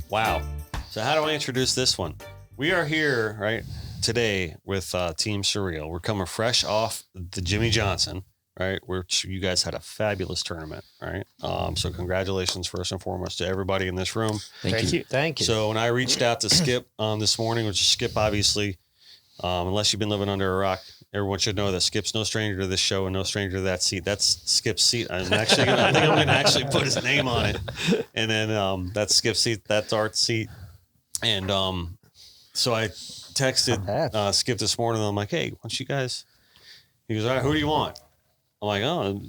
Wow. So how do I introduce this one? We are here, right, today with Team Surreal. We're coming fresh off the Jimmy Johnson, right? You guys had a fabulous tournament, right? So congratulations first and foremost to everybody in this room. Thank you. Thank you. So when I reached out to Skip this morning, which is Skip, obviously, unless you've been living under a rock, everyone should know that Skip's no stranger to this show and no stranger to that seat. That's Skip's seat. I think I'm going to actually put his name on it. And then that's Skip's seat. That's Art's seat. And so I texted Skip this morning. I'm like, hey, why don't you guys? He goes, all right, who do you want? I'm like, oh,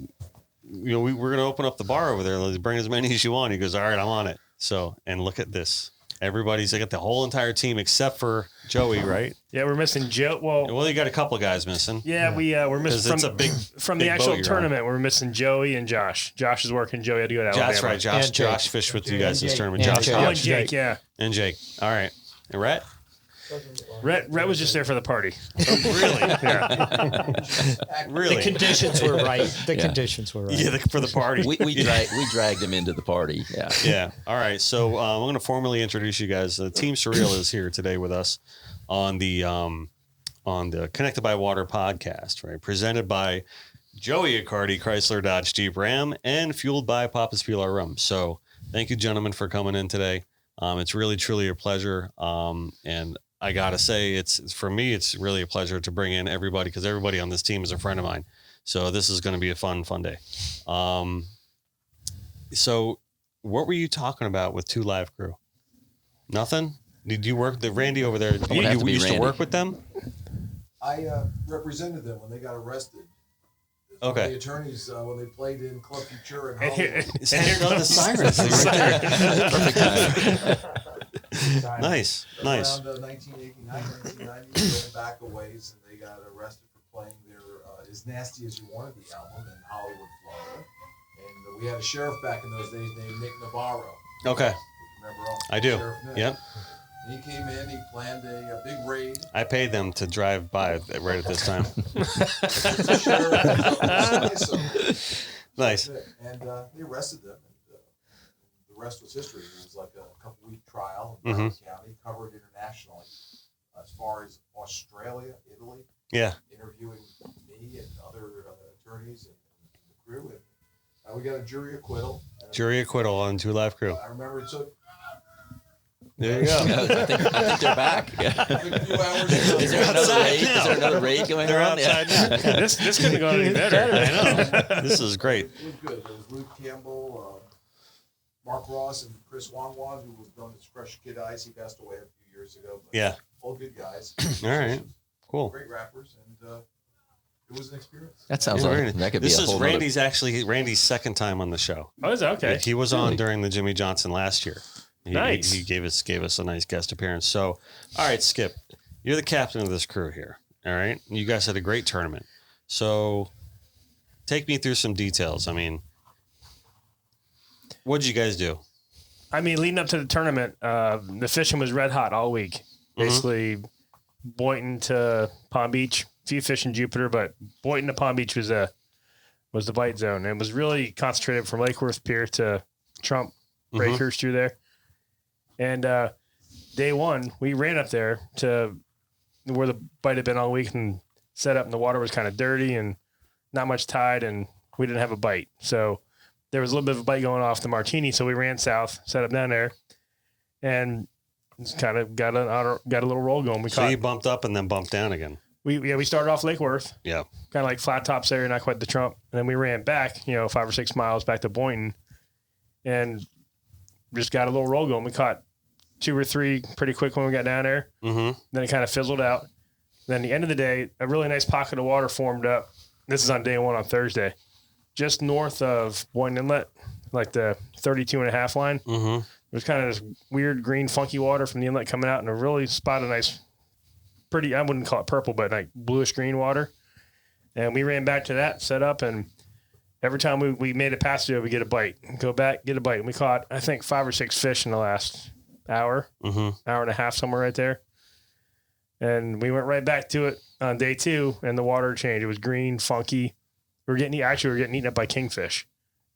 we're going to open up the bar over there. Let's bring as many as you want. He goes, all right, I'm on it. So, and look at this. Everybody's got the whole entire team except for Joey, right? Yeah, we're missing Joe. Well, you got a couple of guys missing. Yeah, we're missing from the actual tournament. On. We're missing Joey and Josh. Josh is working. Joey had to go to Alabama. That's right. Josh fished with you guys this tournament. Josh and Jake, yeah, and Jake. All right, and Rhett. Rhett was just there for the party. Oh, really? Yeah. Really? The conditions were right. Conditions were right. Yeah, for the party. We dragged him into the party. Yeah. Yeah. All right. So I'm going to formally introduce you guys. Team Surreal is here today with us on the Connected by Water podcast, right? Presented by Joey Accardi, Chrysler Dodge Jeep Ram, and fueled by Papa's Pilar Rum. So thank you, gentlemen, for coming in today. It's really, truly a pleasure. And I got to say, it's for me, it's really a pleasure to bring in everybody because everybody on this team is a friend of mine. So this is going to be a fun day. So what were you talking about with Two Live Crew? Nothing? Did you work the Randy over there? You used to work with them? I represented them when they got arrested. Okay. The attorneys when they played in Club Future and Hollywood. Here go the sirens. Perfect time. Nice. Around 1989, 1990, they went back a ways and they got arrested for playing their As Nasty As You Wanted the album in Hollywood, Florida. And we had a sheriff back in those days named Nick Navarro. Okay. Remember all I do. Sheriff Nick. Yep. And he came in, he planned a big raid. I paid them to drive by right at this time. Nice. And they arrested them. And the rest was history. It was like a couple-week trial in Broward County, covered internationally, as far as Australia, Italy. Yeah. Interviewing me and other attorneys and the crew. And we got a jury acquittal. Jury acquittal on Two Live Crew. I remember it took. There you go. I think they're back. Yeah. A few hours Is there another raid going They're on? outside now. This couldn't have gone any better. I know. This is great. It was good. There was Luke Campbell, Mark Ross, and Chris Wanwan, who was known as Fresh Kid Ice. He passed away a few years ago. But Yeah. All good guys. All right. Cool. Great rappers, and it was an experience. That sounds like that could be This a is whole Randy's second time on the show. Oh, is that okay? He was on during the Jimmy Johnson last year. Nice. He gave us a nice guest appearance. So, all right, Skip, you're the captain of this crew here. All right. You guys had a great tournament. So take me through some details. I mean, what did you guys do? I mean, leading up to the tournament, the fishing was red hot all week. Basically, Boynton to Palm Beach, a few fish in Jupiter, but Boynton to Palm Beach was the bite zone. And it was really concentrated from Lake Worth Pier to Trump breakers through there. And day one, we ran up there to where the bite had been all week and set up, and the water was kind of dirty and not much tide, and we didn't have a bite. So there was a little bit of a bite going off the Martini, so we ran south, set up down there, and just kind of got a little roll going. You bumped up and then bumped down again. We started off Lake Worth. Yeah. Kind of like flat tops area, not quite the Trump. And then we ran back, 5 or 6 miles back to Boynton and just got a little roll going. We caught 2 or 3 pretty quick when we got down there. Mm-hmm. Then it kind of fizzled out. Then at the end of the day, a really nice pocket of water formed up. This is on day one on Thursday, just north of Boynton Inlet, like the 32.5 line. Mm-hmm. There's kind of this weird green funky water from the inlet coming out, and a really spotted nice, pretty, I wouldn't call it purple, but like bluish green water. And we ran back to that, set up, and every time we made it past it, we get a bite. Go back, get a bite. And we caught, I think, 5 or 6 fish in the last hour, hour and a half, somewhere right there. And we went right back to it on day 2, and the water changed. It was green, funky. We were getting eaten up by kingfish.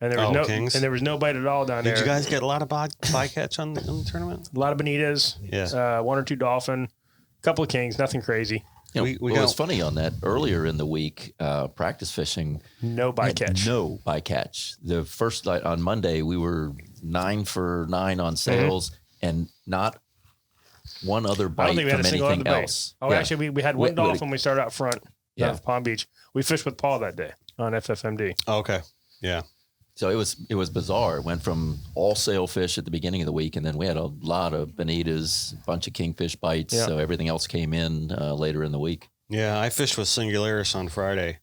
And there was Kings. and there was no bite at all down there. Did you guys get a lot of bycatch on the tournament? A lot of bonitas. Yeah. One or two dolphin, a couple of kings, nothing crazy. You know, We what got- was funny on that earlier in the week, practice fishing. No bycatch. No bycatch. The first night on Monday, we were 9 for 9 on sales and not one other I don't bite think we had from a single anything other bite. else. Oh, Yeah. actually, we had one dolphin. We started out front Yeah. of Palm Beach. We fished with Paul that day on FFMD. Oh, okay. Yeah. So it was bizarre. It went from all sailfish at the beginning of the week, and then we had a lot of bonitas, a bunch of kingfish bites. Yeah. So everything else came in later in the week. Yeah. I fished with Singularis on Friday,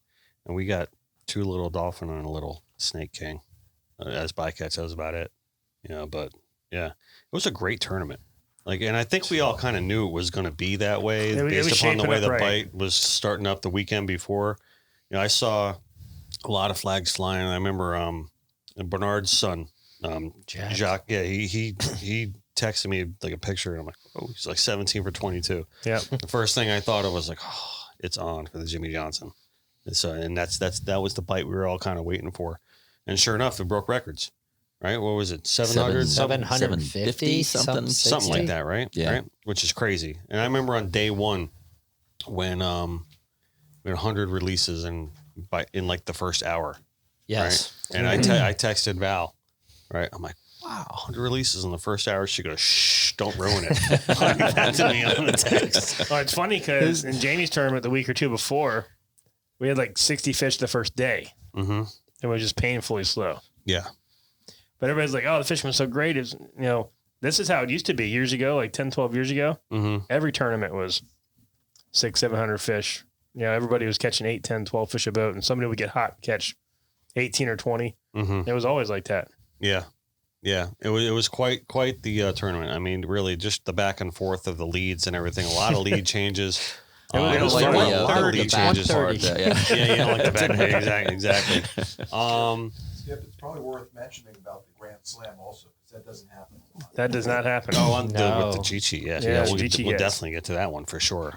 and we got 2 little dolphin and a little snake king as bycatch. That was about it. But yeah, it was a great tournament. And I think we all kind of knew it was going to be that way It was based upon the shaping way up the right. bite was starting up the weekend before. I saw a lot of flags flying. I remember Bernard's son, Jacques. Yeah, he texted me like a picture, and I'm like, oh, he's like 17 for 22. Yeah. The first thing I thought of was like, oh, it's on for the Jimmy Johnson. And so, that was the bite we were all kind of waiting for. And sure enough, it broke records, right? What was it? 700? 750, 750, Something like that, right? Yeah. Right? Which is crazy. And I remember on day one when we had 100 releases in like the first hour. Yes. Right? And I texted Val, right? I'm like, wow, 100 releases in the first hour. She goes, shh, don't ruin it. That to me on the text. Well, it's funny because in Jamie's tournament the week or two before, we had like 60 fish the first day. Mm-hmm. It was just painfully slow. Yeah. But everybody's like, oh, the fishing was so great. This is how it used to be years ago, like 10, 12 years ago. Mm-hmm. Every tournament was 600-700 fish. Everybody was catching 8, 10, 12 fish a boat, and somebody would get hot and catch 18 or 20. Mm-hmm. It was always like that. Yeah. Yeah. It was quite the tournament. I mean, really just the back and forth of the leads and everything. A lot of lead changes. It was It was like fun. the, A lot of the lead back changes. 30. Yeah, like the back. Exactly. Skip, it's probably worth mentioning about the Grand Slam also, because that doesn't happen a lot. That does not happen. With the No. Chichi, yeah. Yeah, we'll Chichi, we'll yes. definitely get to that one for sure.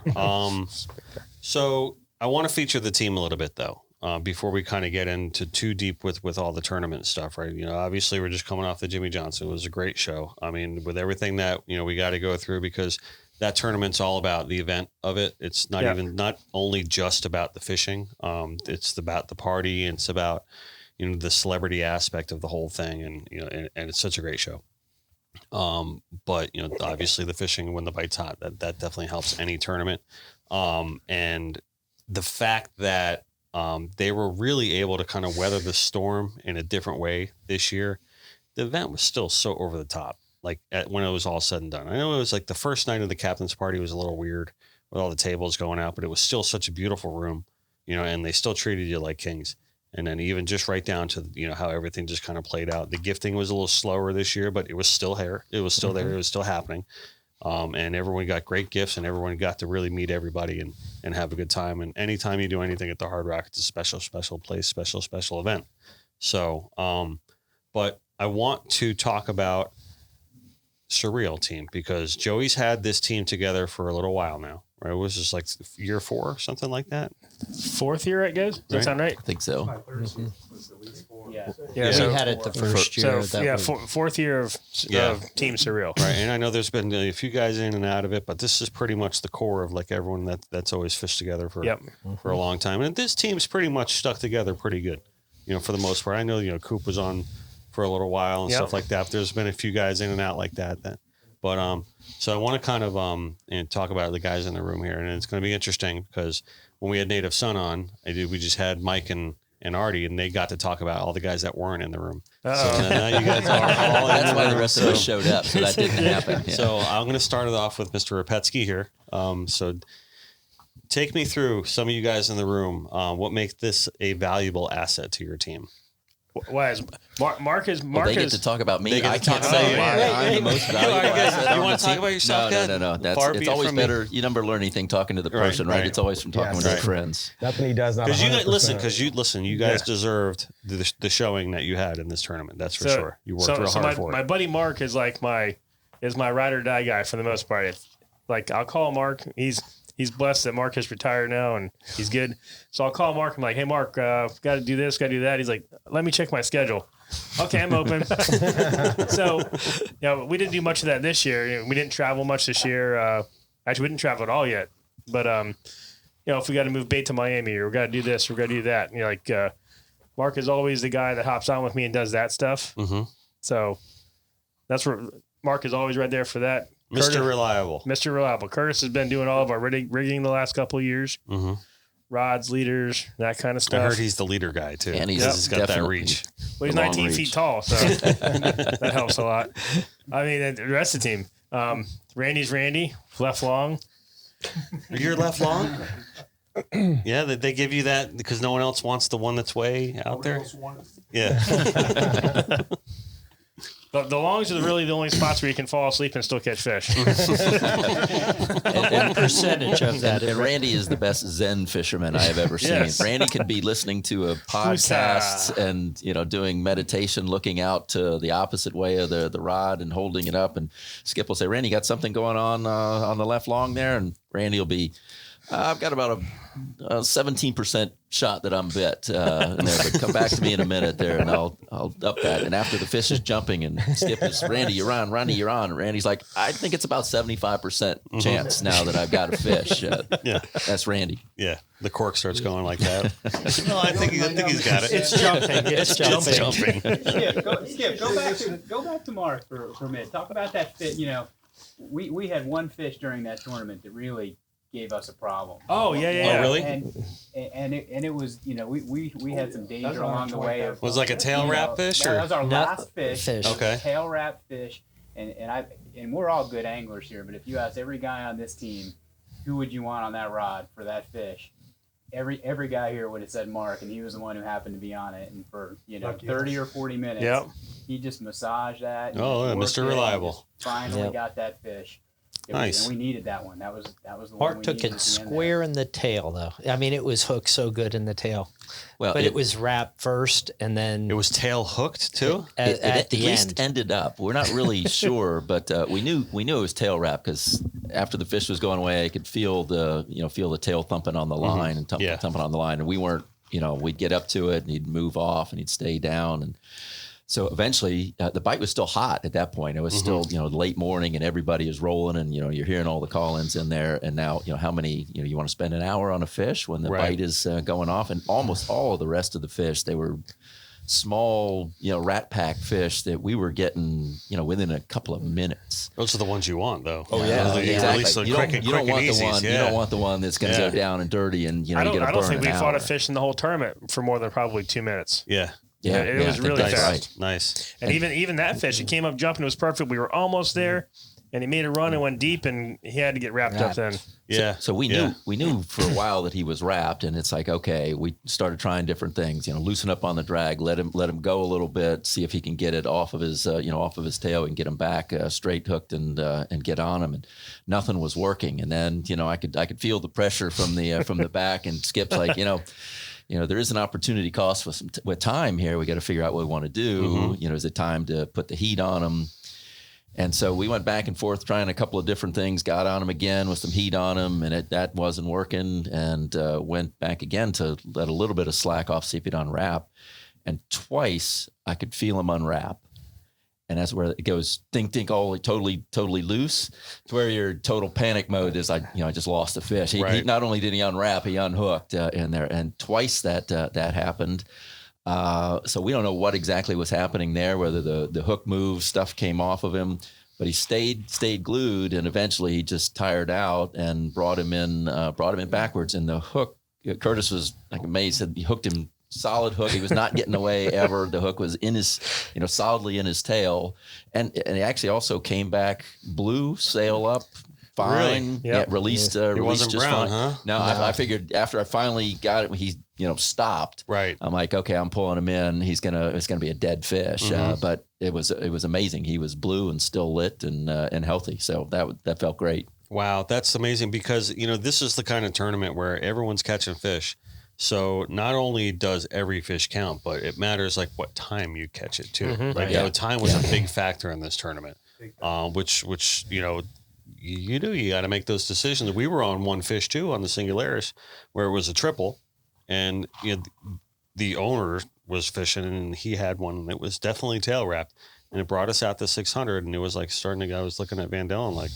So I want to feature the team a little bit though, before we kind of get into too deep with all the tournament stuff, right? Obviously we're just coming off the Jimmy Johnson. It was a great show. I mean, with everything that, we got to go through, because that tournament's all about the event of it. It's not not only just about the fishing. It's about the party, and it's about, the celebrity aspect of the whole thing. And, and it's such a great show. But obviously the fishing when the bite's hot, that definitely helps any tournament. And the fact that, they were really able to kind of weather the storm in a different way this year. The event was still so over the top. When it was all said and done, I know it was like the first night of the captain's party was a little weird with all the tables going out, but it was still such a beautiful room, and they still treated you like kings. And then even just right down to, how everything just kind of played out. The gifting was a little slower this year, but it was still there. It was still there. It was still happening. And everyone got great gifts, and everyone got to really meet everybody and have a good time. And anytime you do anything at the Hard Rock, it's a special, special place, special event. So, but I want to talk about Friel team, because Joey's had this team together for a little while now, right? It was just like year 4, something like that. 4th year, I guess. Does that Right. sound right? I think so. My third season was at least 4. Yeah. We So, had it the first year. so that yeah, we- 4th year of Team Surreal. Right. And I know there's been a few guys in and out of it, but this is pretty much the core of like everyone that's always fished together for a long time. And this team's pretty much stuck together pretty good, for the most part. I know, Coop was on for a little while and stuff like that. But there's been a few guys in and out like that. But so I want to kind of and talk about the guys in the room here, and it's going to be interesting because when we had Native Son on, we just had Mike and Artie, and they got to talk about all the guys that weren't in the room. Uh-oh. So now you guys are all in That's why the room. rest of us showed up, so that didn't happen. Yeah. So I'm going to start it off with Mr. Rapetsky here. So take me through some of you guys in the room. What makes this a valuable asset to your team? Why is Mark is They get to talk about me. They get I to talk can't about say you. why I'm the most valuable asset You on wanna the talk team. about yourself, Dad? No. Far be It's it always from me. better. You never learn anything talking to the person, right? right. It's always from talking Yes. with your Right. friends. Nothing he does not. Because 100%. you guys deserved the showing that you had in this tournament. That's for sure. You worked real hard for my it. buddy Mark is like my ride or die guy for the most part. I'll call Mark. He's blessed that Mark is retired now and he's good. So I'll call Mark. I'm like, hey Mark, got to do this, got to do that. He's like, let me check my schedule. Okay, I'm open. So, we didn't do much of that this year. We didn't travel much this year. Actually, we didn't travel at all yet. But, if we got to move bait to Miami or we got to do this or we got to do that, Mark is always the guy that hops on with me and does that stuff. Mm-hmm. So that's where Mark is always right there for that. Mr. Reliable. Mr. Reliable. Curtis has been doing all of our rigging the last couple of years. Mm-hmm. Rods, leaders, that kind of stuff. I heard he's the leader guy too. And he's got that reach. Well, he's 19 feet tall, so that helps a lot. I mean, the rest of the team. Randy's Randy, left long. You're left long? Yeah, they give you that because no one else wants the one that's way out there. Yeah. The longs are really the only spots where you can fall asleep and still catch fish. and percentage of that. And Randy is the best Zen fisherman I have ever seen. Yes. Randy could be listening to a podcast and doing meditation, looking out to the opposite way of the rod and holding it up. And Skip will say, "Randy, you got something going on the left long there?" And Randy will be, "I've got about a 17% shot that I'm bit in there, but come back to me in a minute there, and I'll up that." And after the fish is jumping, and Skip is, "Randy, you're on. Randy, you're on." And Randy's like, "I think it's about 75% chance now that I've got a fish." Yeah, that's Randy. Yeah, the cork starts going like that. No, I think he's got it. It's jumping. It's jumping. Skip, go back to Mark for a minute. Talk about that fish. We had one fish during that tournament that really gave us a problem. Oh yeah. Oh really? And it was, we had some danger along the way. Was it like a tail wrap fish, or that was our last fish. Okay. Tail wrap fish, and we're all good anglers here. But if you ask every guy on this team, who would you want on that rod for that fish? Every guy here would have said Mark, and he was the one who happened to be on it. And for 30 or 40 minutes, he just massaged that. Oh, yeah, Mr. Reliable. Finally got that fish. Nice. And we needed that one. That was the one. Mark took it square in the tail, though. I mean, it was hooked so good in the tail. Well, but it was wrapped first, and then it was tail hooked too. At the least end, ended up. We're not really sure, but we knew it was tail wrap because after the fish was going away, I could feel the tail thumping on the line and thumping on the line, and we weren't. We'd get up to it, and he'd move off, and he'd stay down, and so eventually the bite was still hot at that point. It was still late morning, and everybody is rolling, and you're hearing all the call-ins in there. And now how many you want to spend an hour on a fish when the bite is going off, and almost all of the rest of the fish, they were small rat pack fish that we were getting within a couple of minutes. Those are the ones you want, though. Oh yeah, exactly. You don't want the one. You don't want the one that's going to go down and dirty, and I don't think we fought a a fish in the whole tournament for more than probably 2 minutes. Yeah. Yeah, it was really fast. Right. Nice. And even that fish, it came up jumping. It was perfect. We were almost there, and he made a run and went deep, and he had to get wrapped up then. Yeah. So we knew for a while that he was wrapped, and it's like, okay, we started trying different things. Loosen up on the drag, let him go a little bit, see if he can get it off of his tail and get him back straight hooked and get on him. And nothing was working. And then I could feel the pressure from the back, and Skip's like, there is an opportunity cost with time here. We got to figure out what we want to do. Is it time to put the heat on them? And so we went back and forth trying a couple of different things, got on him again with some heat on him, and that wasn't working, and went back again to let a little bit of slack off, see if he'd unwrap. And twice I could feel him unwrap. And that's where it goes, think, all totally loose, to where your total panic mode is, I just lost the fish. He not only did he unwrap, he unhooked in there, and twice that happened. So we don't know what exactly was happening there, whether the hook moved, stuff came off of him, but he stayed glued, and eventually he just tired out and brought him in backwards. And the hook, Curtis was like amazed, said he hooked him. Solid hook. He was not getting away ever. The hook was in his, solidly in his tail, and he actually also came back blue, sail up, fine. Really? Yep. Yeah, released. Released wasn't just brown, fine. huh? No, I figured after I finally got it, he stopped. Right. I'm like, okay, I'm pulling him in. It's gonna be a dead fish. But it was amazing. He was blue and still lit and healthy. So that felt great. Wow, that's amazing because this is the kind of tournament where everyone's catching fish. So not only does every fish count, but it matters like what time you catch it too. Time was a big factor in this tournament, which you got to make those decisions. We were on one fish too on the Singularis where it was a triple, and the owner was fishing, and he had one, and it was definitely tail wrapped, and it brought us out to 600, and it was like starting to go. I was looking at Van Dellen like,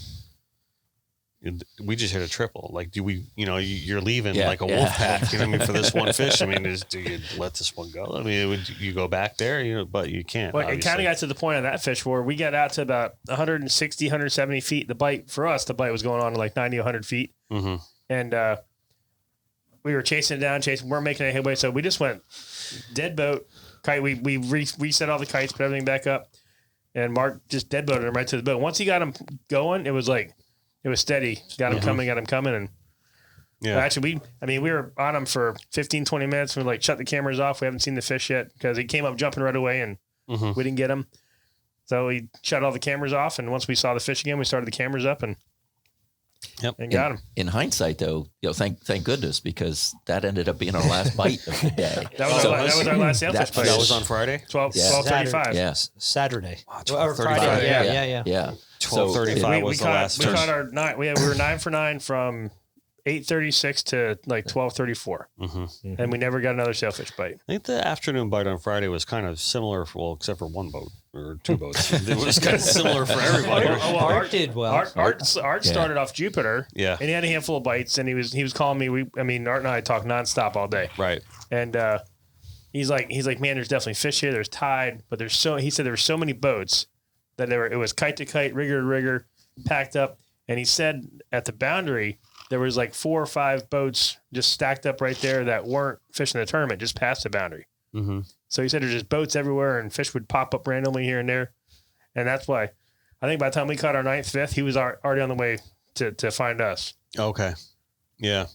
we just hit a triple. Like, do we, you're leaving like a wolf pack, you know what I mean, for this one fish. I mean, do you let this one go? I mean, would you go back there, but you can't. Well, it kind of got to the point of that fish where we got out to about 160, 170 feet. The bite was going on to like 90, 100 feet. Mm-hmm. And we were chasing it down, weren't making any headway. So we just went dead boat, kite. We reset all the kites, put everything back up. And Mark just dead boated him right to the boat. Once he got him going, it was steady. Got him coming. And actually, we were on him for 15, 20 minutes. We like shut the cameras off. We haven't seen the fish yet because he came up jumping right away and we didn't get him. So we shut all the cameras off. And once we saw the fish again, we started the cameras up and got him. In hindsight, though, thank goodness, because that ended up being our last bite of the day. That was our last sailfish bite. That was on Friday? 12:35. Yeah. Saturday. Or Friday. Yeah. 12:35 was the last. We caught our 9. We were 9 for 9 from 8:36 to like 12:34, and we never got another sailfish bite. I think the afternoon bite on Friday was kind of similar, except for one boat or two boats. It was kind of similar for everybody. Art did well. Art started off Jupiter, and he had a handful of bites, and he was calling me. Art and I talked nonstop all day, right? And he's like, man, there's definitely fish here. There's tide, but he said there were so many boats that it was kite to kite, rigger to rigger, packed up, and he said at the boundary there was like 4 or 5 boats just stacked up right there that weren't fishing the tournament, just past the boundary. Mm-hmm. So he said there's just boats everywhere and fish would pop up randomly here and there. And that's why I think by the time we caught our 9th, 5th, he was already on the way to find us. Okay. Yeah.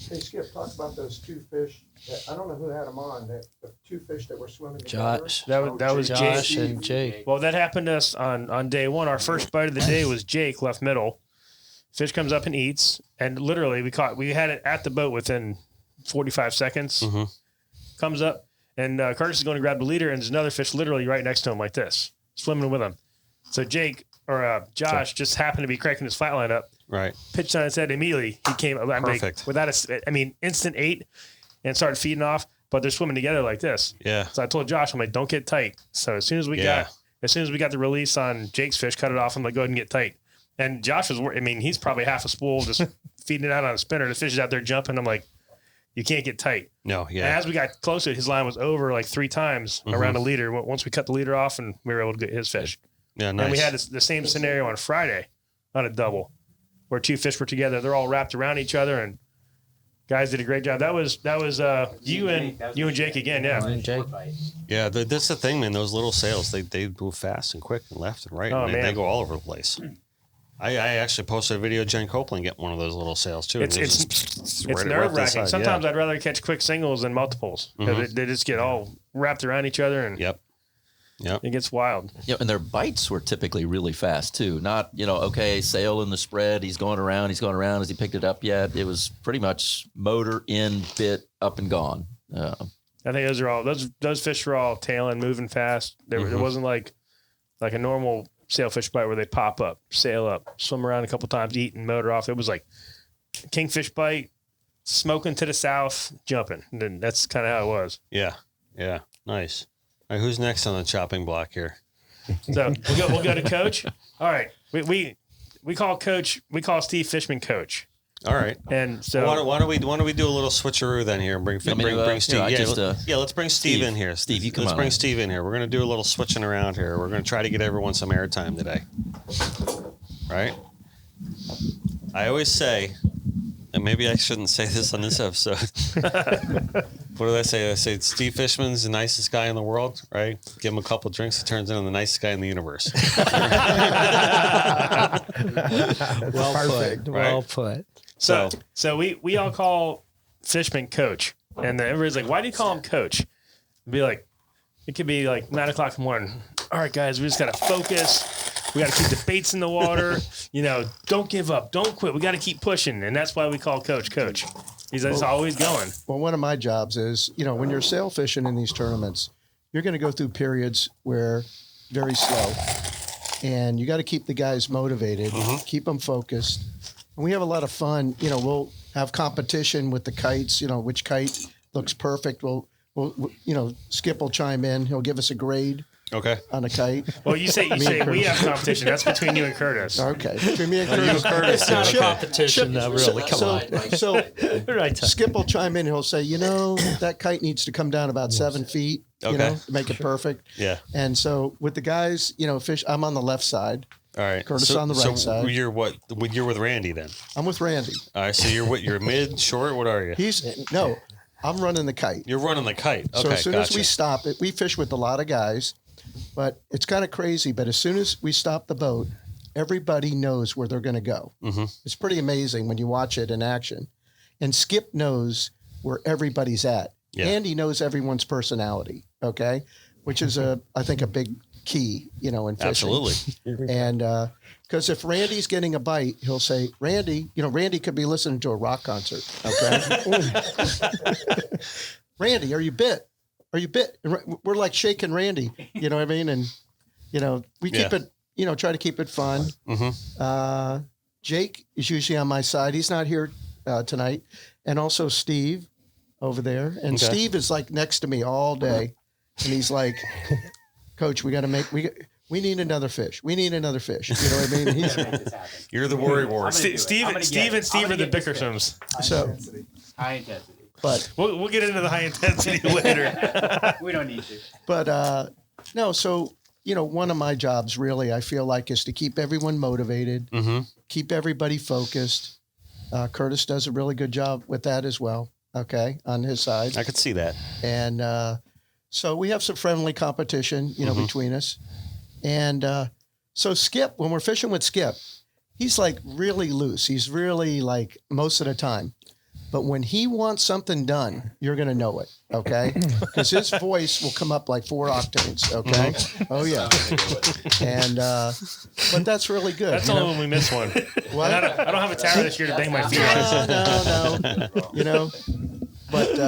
Hey, Skip, talk about those 2 fish. I don't know who had them on. The 2 fish that were swimming Josh. together. That was Josh Jake. and Jake. Well, that happened to us on day 1. Our first bite of the day was Jake left middle. Fish comes up and eats, and literally we had it at the boat within 45 seconds. Mm-hmm. Comes up, and Curtis is going to grab the leader, and there's another fish literally right next to him like this, swimming with him. So Josh just happened to be cranking his flatline up. Right. Pitched on his head immediately. He came Perfect. without instant 8 and started feeding off, but they're swimming together like this. Yeah. So I told Josh, I'm like, don't get tight. So as soon as we got the release on Jake's fish, cut it off. I'm like, go ahead and get tight. And Josh he's probably half a spool just feeding it out on a spinner. The fish is out there jumping. I'm like, you can't get tight. No, yeah. And as we got closer, his line was over like 3 times around the leader. Once we cut the leader off, and we were able to get his fish. Yeah, nice. And we had the same scenario on Friday on a double where 2 fish were together. They're all wrapped around each other, and guys did a great job. That was you and Jake again, yeah. And Jake. Yeah, that's the thing, man. Those little sails, they move fast and quick and left and right. Oh, and man. They go all over the place. I actually posted a video of Jen Copeland getting one of those little sails too. It's nerve wracking. Sometimes I'd rather catch quick singles than multiples because they just get all wrapped around each other, and Yep. it gets wild. Yeah, and their bites were typically really fast too. Not, sail in the spread. He's going around. Has he picked it up yet? It was pretty much motor in, bit, up and gone. I think those fish were all tailing, moving fast. It wasn't like a normal sailfish bite where they pop up, sail up, swim around a couple times, eat, and motor off. It was like kingfish bite, smoking to the south, jumping. And then that's kind of how it was. Yeah. Yeah. Nice. All right, who's next on the chopping block here? So we'll go to Coach. All right, we call Steve Fishman Coach. All right. And so why don't we do a little switcheroo then here and bring Steve? Let's bring Steve in here. Steve, you come Let's on bring in. Steve in here. We're gonna do a little switching around here. We're gonna try to get everyone some airtime today. Right? I always say, and maybe I shouldn't say this on this episode. What did I say? I say Steve Fishman's the nicest guy in the world, right? Give him a couple drinks, he turns into the nicest guy in the universe. Well put. So we all call Fishman Coach, and then everybody's like, "Why do you call him Coach?" Be like, it could be like 9 o'clock in the morning. All right, guys, we just gotta focus. We gotta keep the baits in the water. Don't give up, don't quit. We gotta keep pushing, and that's why we call Coach Coach. He's just always going. Well, one of my jobs is, when you're sail fishing in these tournaments, you're going to go through periods where very slow, and you got to keep the guys motivated, keep them focused. And we have a lot of fun. We'll have competition with the kites, which kite looks perfect. We'll Skip will chime in. He'll give us a grade Okay. on a kite. Well, you say we have competition. That's between you and Curtis. Okay. Between me and Curtis. It's not a competition, though, really. Come on. So Right. Skip will chime in. He'll say, that kite needs to come down about 7 feet, Okay. to make it perfect. Yeah. And so with the guys, fish, I'm on the left side. All right. Curtis on the right side. You're what? You're with Randy then. I'm with Randy. All right. So you're what? You're mid, short. What are you? I'm running the kite. You're running the kite. Okay. So as soon as gotcha. we stop it, we fish with a lot of guys, but it's kind of crazy. But as soon as we stop the boat, everybody knows where they're going to go. Mm-hmm. It's pretty amazing when you watch it in action. And Skip knows where everybody's at. Yeah. Andy knows everyone's personality, okay? Which is, I think, a big key, in fishing. Absolutely. And because if Randy's getting a bite, he'll say, Randy, Randy could be listening to a rock concert, okay? Randy, are you bit? Are you bit? And we're like shaking Randy, you know what I mean? And, we keep it, try to keep it fun. Mm-hmm. Jake is usually on my side. He's not here tonight. And also Steve over there. And Okay. Steve is like next to me all day. And he's like, Coach, we need another fish. We need another fish. You know what I mean? He's, Make this happen. You're the worry ward. Steve and Steve are the Bickersons. so, High intensity. but, We'll get into the high intensity later. We don't need to. but, no, so, one of my jobs really, I feel like, is to keep everyone motivated, Mm-hmm. keep everybody focused. Curtis does a really good job with that as well. Okay. On his side. I could see that. And, so we have some friendly competition, between us. And so Skip, when we're fishing with Skip, he's like really loose. He's really like most of the time. But when he wants something done, you're going to know it, okay? Because his voice will come up like 4 octaves, okay? Oh, yeah. And, but that's really good. That's only when we miss one. What? I don't have a tower this year to bang my feet on. No. But,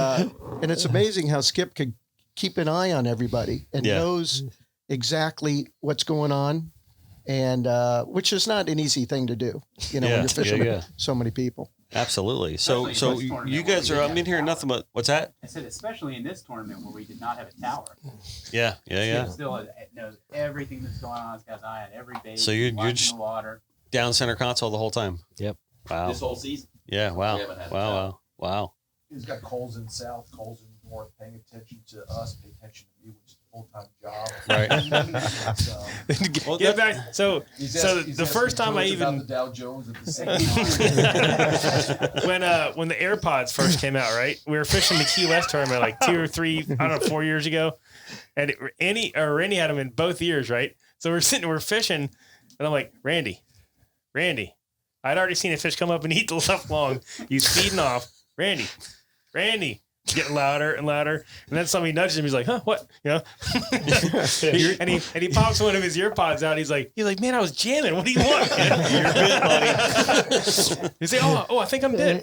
and it's amazing how Skip could keep an eye on everybody and Yeah. knows exactly what's going on, and which is not an easy thing to do, when you're fishing with so many people. Absolutely. So Especially in this you tournament guys where are. we I'm in didn't here have nothing but what's that? I said, especially in this tournament where we did not have a tower. Yeah. Skip still knows everything that's going on. He's got his eye on every bait. So you're watching just the water. Down center console the whole time. Yep. Wow. This whole season. Yeah. Wow. We haven't had a Wow. He's got Coles in South, Coles in North, paying attention to us, paying attention to me, which is a full-time job. Right. So, Well, Get back. So he's the asking first time I Coach about even the Dow Jones at the same time. when the AirPods first came out, right? We were fishing the Key West tournament like 2 or 3, I don't know, 4 years ago, and Randy had them in both ears, right? So we're fishing, and I'm like, Randy, I'd already seen a fish come up and eat the left long. He's feeding off, Randy, getting louder and louder, and then somebody nudges him. He's like, "Huh, what?" and he pops one of his ear pods out. He's like, "Man, I was jamming. What do you want?" You're bit, buddy. He's like, "Oh, I think I'm bit."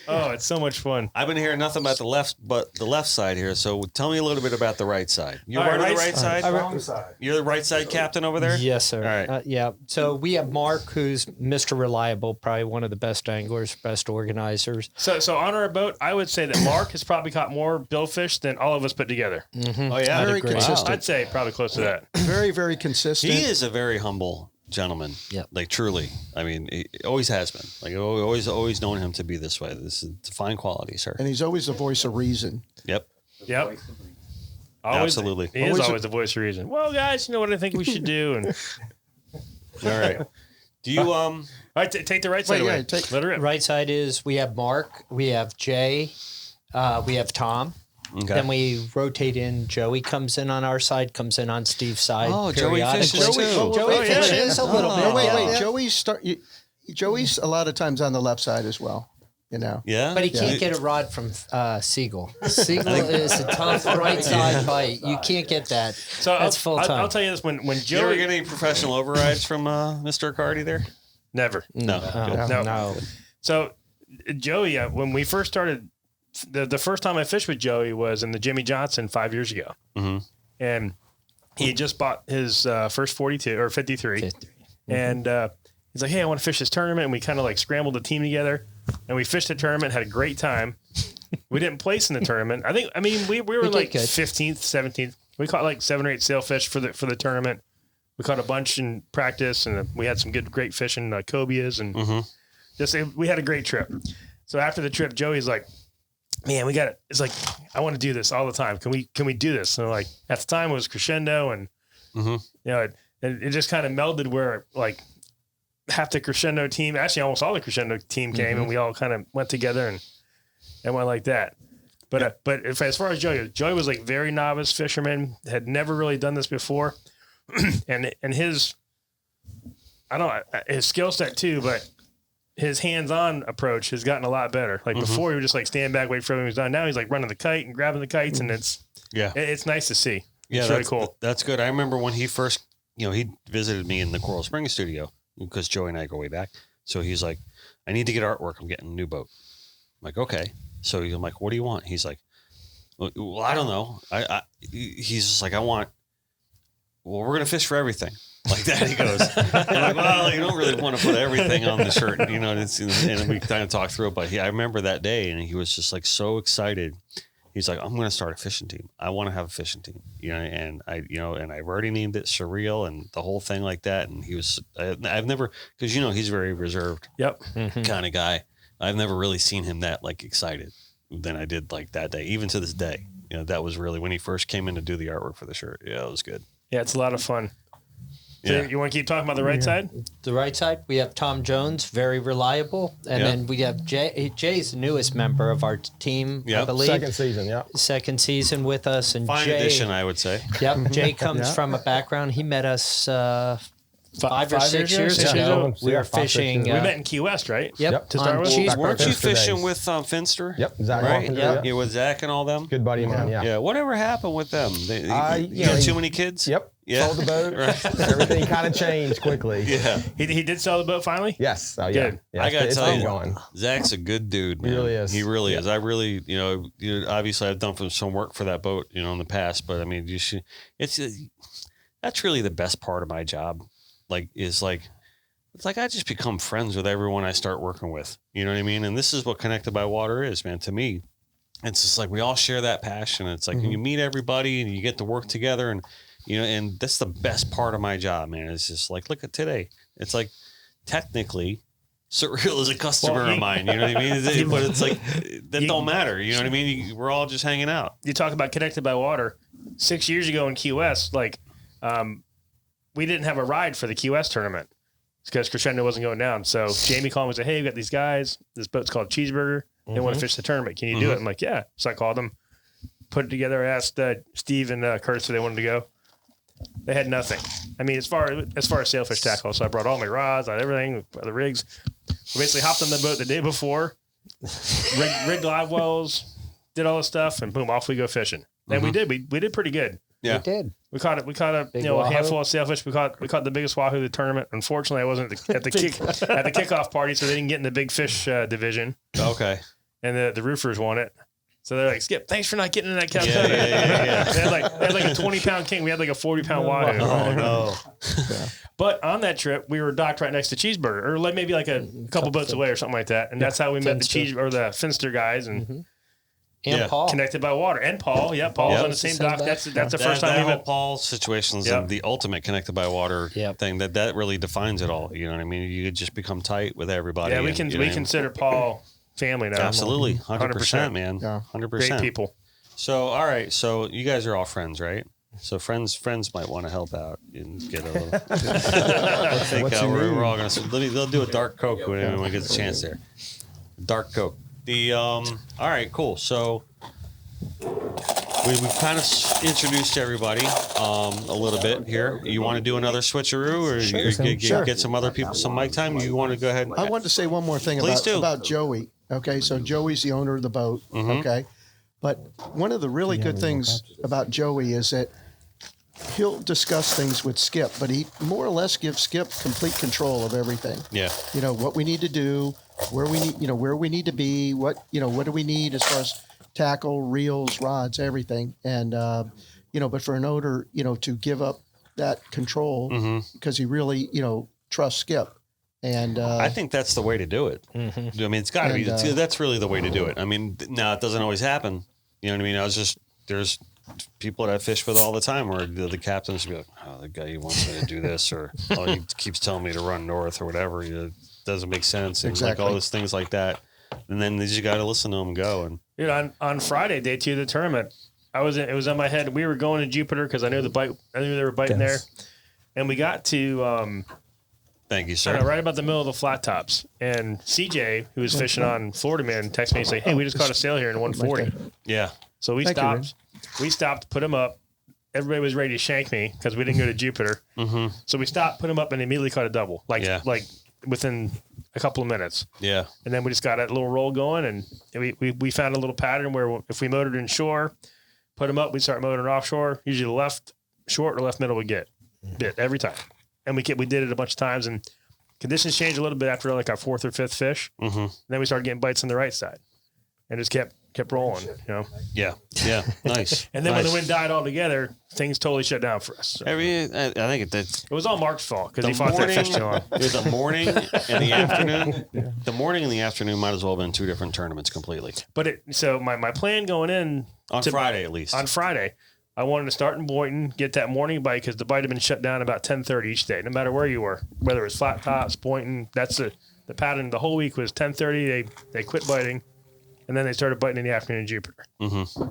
Oh, it's so much fun. I've been hearing nothing about the left side here. So tell me a little bit about the right side. You're All right, running the right right side. Wrong side. You're the right side captain over there. Yes, sir. All right. Yeah. So we have Mark, who's Mr. Reliable, probably one of the best anglers, best organizers. So on our boat, I would say that Mark has probably caught more billfish than all of us put together. Oh yeah. Very agree. consistent. I'd say probably close to that. Very, very consistent. He is a very humble gentleman. Yep. Like truly. I mean, he always has been. Like always known him to be this way. This is a fine quality, sir. And he's always the voice of reason. Yep. Yep. Voice of reason. Always, Absolutely. He is Always always the voice of reason. Well, guys, you know what I think we should do? And All right. Do you all right, take the right side Wait, away. yeah, take- Let her rip. Right side is we have Mark, we have Jay, we have Tom. Okay. Then we rotate in. Joey comes in on our side, comes in on Steve's side. Oh, Joey fishes periodically. too. Joey Oh, yeah. fishes a little Oh. bit. No, wait. yeah. Joey's a lot of times on the left side as well, Yeah. But he can't get a rod from Siegel. Siegel is a tough right side bite. You can't get that. So That's full time. I'll tell you this: when Do you ever Joey get any professional overrides from Mr. Cardi there? never. No. No. No. So Joey, when we first started, the first time I fished with Joey was in the Jimmy Johnson 5 years ago, Mm-hmm. and he had just bought his first 42 or 53, 53. and he's like, "Hey, I want to fish this tournament," and we kind of like scrambled the team together, and we fished the tournament, had a great time, We didn't place in the tournament. I mean, we were did like good. 15th, 17th. We caught like 7 or 8 sailfish for the tournament. We caught a bunch in practice, and we had some great fishing, cobias, and we had a great trip. So after the trip, Joey's like, "Man, we got it." It's like, I want to do this all the time. Can we do this? And like at the time it was Crescendo, and it just kind of melded where like half the Crescendo team, actually almost all the Crescendo team came, and we all kind of went together and went like that. But as far as Joey was like very novice fisherman, had never really done this before, and his his skill set too, but his hands-on approach has gotten a lot better. Like before, he would just like stand back, wait for him. He was done. Now he's like running the kite and grabbing the kites, and it's nice to see. It's really cool. That's good. I remember when he first, he visited me in the Coral Springs studio because Joey and I go way back. So he's like, "I need to get artwork. I'm getting a new boat." I'm like, "Okay." So I'm like, "What do you want?" He's like, "Well, I don't know." He's just like, "Well, we're gonna fish for everything." Like that, he goes. I'm like, "Well, you don't really want to put everything on the shirt, And we kind of talked through it, but I remember that day, and he was just like so excited. He's like, "I'm going to start a fishing team. I want to have a fishing team, And I've already named it Friel and the whole thing like that." And he was, I've never, because he's very reserved, kind of guy. I've never really seen him that like excited than I did like that day, even to this day. That was really when he first came in to do the artwork for the shirt. Yeah, it was good. Yeah, it's a lot of fun. So you want to keep talking about the right side? The right side, we have Tom Jones, very reliable. And then we have Jay. Jay's the newest member of our team, I believe. Second season with us. And Fine Jay, addition, I would say. Yep. Jay comes from a background. He met us 5 or 6 years ago. We were fishing. We met in Key West, right? Yep. To start with. Weren't you fishing with Finster? Yep, Zach. Right? Yep. Yeah, with Zach and all them? Good buddy of mine, Yeah. Whatever happened with them? You had too many kids? Yep. Yeah. Sold the boat. Right. Everything kind of changed quickly. Yeah. He did sell the boat finally? Yes. Oh, yeah. Good. Yeah, I got to it's tell you, going. Zach's a good dude, man. He really is. He really is. I really, obviously I've done some work for that boat, in the past, but I mean, that's really the best part of my job. It's like I just become friends with everyone I start working with. You know what I mean? And this is what Connected by Water is, man. To me, it's just like we all share that passion. It's like when you meet everybody and you get to work together, and and that's the best part of my job, man. It's just like, look at today. It's like technically Surreal is a customer of mine. You know what I mean? But it's like that don't matter. You know what I mean? We're all just hanging out. You talk about Connected by Water. 6 years ago in Key West, we didn't have a ride for the Key West tournament because Crescendo wasn't going down. So Jamie called me and said, "Hey, we got these guys. This boat's called Cheeseburger. They want to fish the tournament. Can you do it?" I'm like, "Yeah." So I called them, put it together. I asked Steve and Curtis if they wanted to go. They had nothing. I mean, as far as sailfish tackle, so I brought all my rods, everything, the rigs. We basically hopped on the boat the day before, rigged live wells, did all the stuff, and boom, off we go fishing. And we did pretty good. Yeah. We did. We caught a a handful of sailfish. We caught the biggest wahoo of the tournament. Unfortunately, I wasn't at the kickoff party, so they didn't get in the big fish division. Okay. And the roofers won it. So they're like, "Skip, thanks for not getting in that cap." Yeah. They had like a 20-pound king. We had like a 40-pound wahoo. Oh no. But on that trip, we were docked right next to Cheeseburger, or like maybe like a couple boats away or something like that. And that's how we met the Finster guys and Paul. Connected by Water. And Paul. Yeah, Paul's on the same dock. That's the first time we whole met. Paul situation's the ultimate Connected by Water thing. That really defines it all. You know what I mean? You just become tight with everybody. Yeah, we consider Paul family now. Absolutely. 100%, man. Yeah. 100%. Great people. So, all right. So you guys are all friends, right? So friends might want to help out and get a little. I think we're all gonna. They'll do a dark Coke when we get the chance there. Dark Coke. All right, cool. So we've kind of introduced everybody a little bit here. You want to do another switcheroo, or get some other people some mic time? You want to go ahead? I wanted to say one more thing about Joey. Okay, so Joey's the owner of the boat. Okay, but one of the really good things about Joey is that he'll discuss things with Skip, but he more or less gives Skip complete control of everything. Yeah. What we need to do, where we need to be, what do we need as far as tackle, reels, rods, everything. And, but for an owner, to give up that control because he really, trusts Skip. And I think that's the way to do it. Mm-hmm. I mean, it's got to be. That's really the way to do it. I mean, now it doesn't always happen. You know what I mean? There's people that I fish with all the time where the captains be like, oh, the guy wants me to do this, or oh, he keeps telling me to run north or whatever. It doesn't make sense. Exactly. Like all those things like that. And then you just got to listen to them and go. And dude, on Friday, day 2 of the tournament, it was on my head. We were going to Jupiter because I knew they were biting there, and we got to. Thank you, sir. Right about the middle of the flat tops, and CJ, who was fishing on Florida Man, texted me and said, "Hey, we just caught a sail here in 140." Yeah. So we stopped. We stopped, put him up. Everybody was ready to shank me because we didn't go to Jupiter. Mm-hmm. So we stopped, put him up, and immediately caught a double. Like within a couple of minutes. Yeah. And then we just got a little roll going, and we found a little pattern where if we motored inshore, put him up, we'd start motoring offshore. Usually the left short or left middle would get bit every time. And we did it a bunch of times, and conditions changed a little bit after like our 4th or 5th fish. Mm-hmm. And then we started getting bites on the right side, and just kept rolling. You know. Yeah. Nice. And then when the wind died altogether, things totally shut down for us. So. I think it was all Mark's fault because he fought that fish too long. The morning and the afternoon. The morning and the afternoon might as well have been 2 different tournaments completely. But so my plan going in on Friday at least. On Friday, I wanted to start in Boynton, get that morning bite because the bite had been shut down about 10:30 each day, no matter where you were, whether it was flat tops, Boynton. That's the pattern. The whole week was 10:30. They quit biting, and then they started biting in the afternoon in Jupiter. Mm-hmm.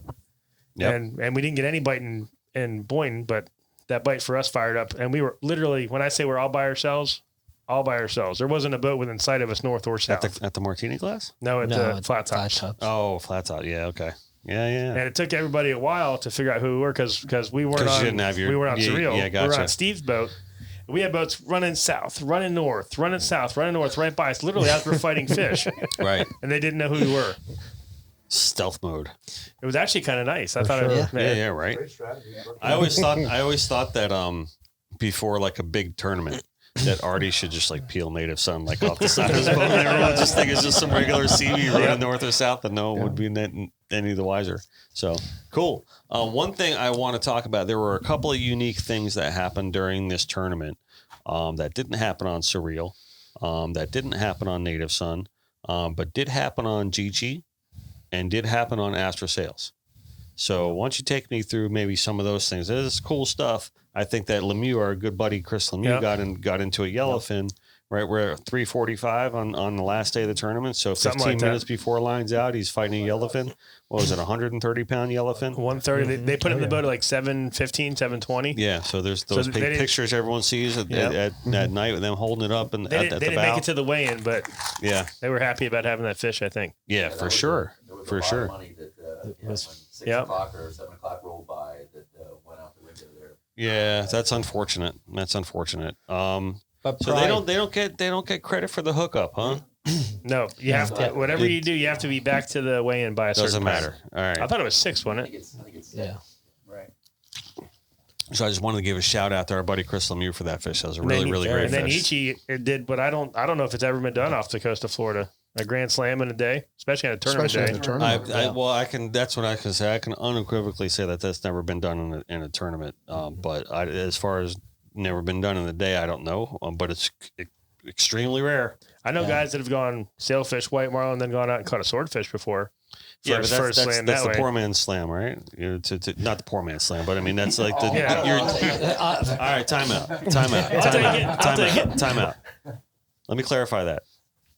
Yep. And we didn't get any bite in Boynton, but that bite for us fired up, and we were literally, when I say we're all by ourselves. There wasn't a boat within sight of us north or south. At the Martini Glass? No, at the flat tops. Oh, flat top. Yeah. Okay. Yeah. And it took everybody a while to figure out who we were because we weren't on. We weren't on Friel. Yeah, gotcha. We were on Steve's boat. We had boats running south, running north, running south, running north, right by us. Literally, as we're fighting fish. Right. And they didn't know who we were. Stealth mode. It was actually kind of nice. I thought sure. it was. Yeah, right. I always thought that before like a big tournament. That Artie should just like peel native sun like off the side of his boat. And everyone just think it's just some regular seaweed running north or south, and no one would be any the wiser. So cool. One thing I want to talk about, there were a couple of unique things that happened during this tournament that didn't happen on Surreal, that didn't happen on Native Sun, but did happen on GG and did happen on Astra Sales. So why don't you take me through maybe some of those things? This is cool stuff. I think that Lemieux, our good buddy Chris Lemieux, got into a yellowfin, right? We're at 345 on the last day of the tournament. So 15 minutes before line's out, he's fighting a yellowfin. What was it, 130-pound yellowfin? 130. They put it in the boat at like 715, 720. Yeah, so there's those big pictures everyone sees at night with them holding it up. And they didn't make it to the weigh-in, but they were happy about having that fish, I think. Yeah, for sure. For sure. When 6 o'clock or 7 o'clock rolled by, that went out the window there. Yeah, that's unfortunate. That's unfortunate. But so they don't get credit for the hookup, huh? No, you have to. Whatever you do, you have to be back to the weigh-in by a certain time. Doesn't matter. All right. I thought it was 6, wasn't it? I think it's right. So I just wanted to give a shout out to our buddy Chris Lemieux for that fish. That was a really great fish. And then Ichi did, but I don't know if it's ever been done off the coast of Florida. A grand slam in a day, especially on a tournament day. I can. That's what I can say. I can unequivocally say that that's never been done in a tournament. But as far as never been done in a day, I don't know. But it's extremely rare. I know guys that have gone sailfish, white marlin, and then gone out and caught a swordfish before. But that's the poor man's slam, right? Not the poor man's slam, but I mean that's like the. All right, time out. Let me clarify that.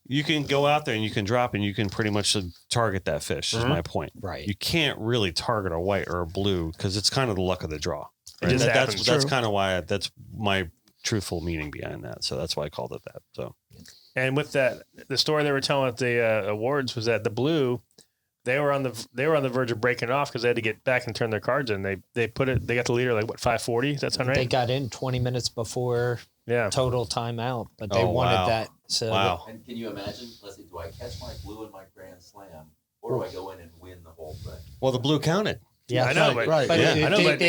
You can go out there and you can drop and you can pretty much target that fish, is my point. Right. You can't really target a white or a blue because it's kind of the luck of the draw. Right? That's kind of why that's my truthful meaning behind that. So that's why I called it that. So, and with that, the story they were telling at the awards was that the blue, they were on the verge of breaking it off because they had to get back and turn their cards in. They got the leader like 540. Does that sound right? They got in 20 minutes before total timeout, but they wanted that. So And can you imagine, Leslie, do I catch my blue in my grand slam, or do I go in and win the whole thing? Well, the blue counted. Yeah, I know, but right. But they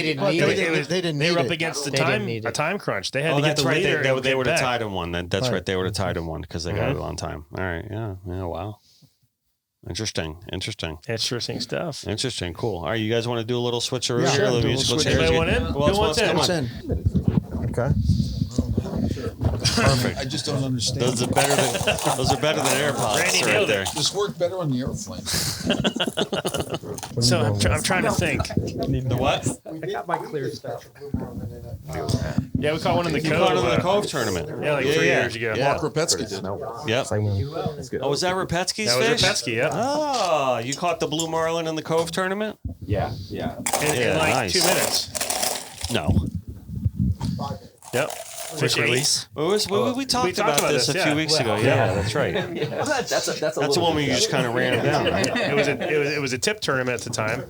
didn't need it. They were up against a time crunch. They had to get the leader. They would have tied him one. That's right. They would have tied him one because they got it on time. All right. Yeah. Wow. Interesting stuff. Interesting. Cool. All right. You guys want to do a little switcheroo here? Sure, Anybody want in? Who wants in? Okay. Perfect. I just don't understand. Those are better than AirPods Randy right nailed there. it. This worked better on the airplane. So I'm trying to think. The what? I got my clear stuff. Yeah, we caught one in the You Cove. caught it in the Cove tournament. Yeah, like 3 years ago. Yeah. Mark Rapetsky did. Yep. Oh, was that Rapetsky's That was fish? Rapetsky, yeah. Oh, you caught the blue marlin in the Cove tournament? Yeah. In Yeah, like nice. 2 minutes. No. Yep. Fish release. We talked about this a few weeks ago. Yeah, that's right. That's That's the one where you just kind of ran him down, right? It was a tip tournament at the time.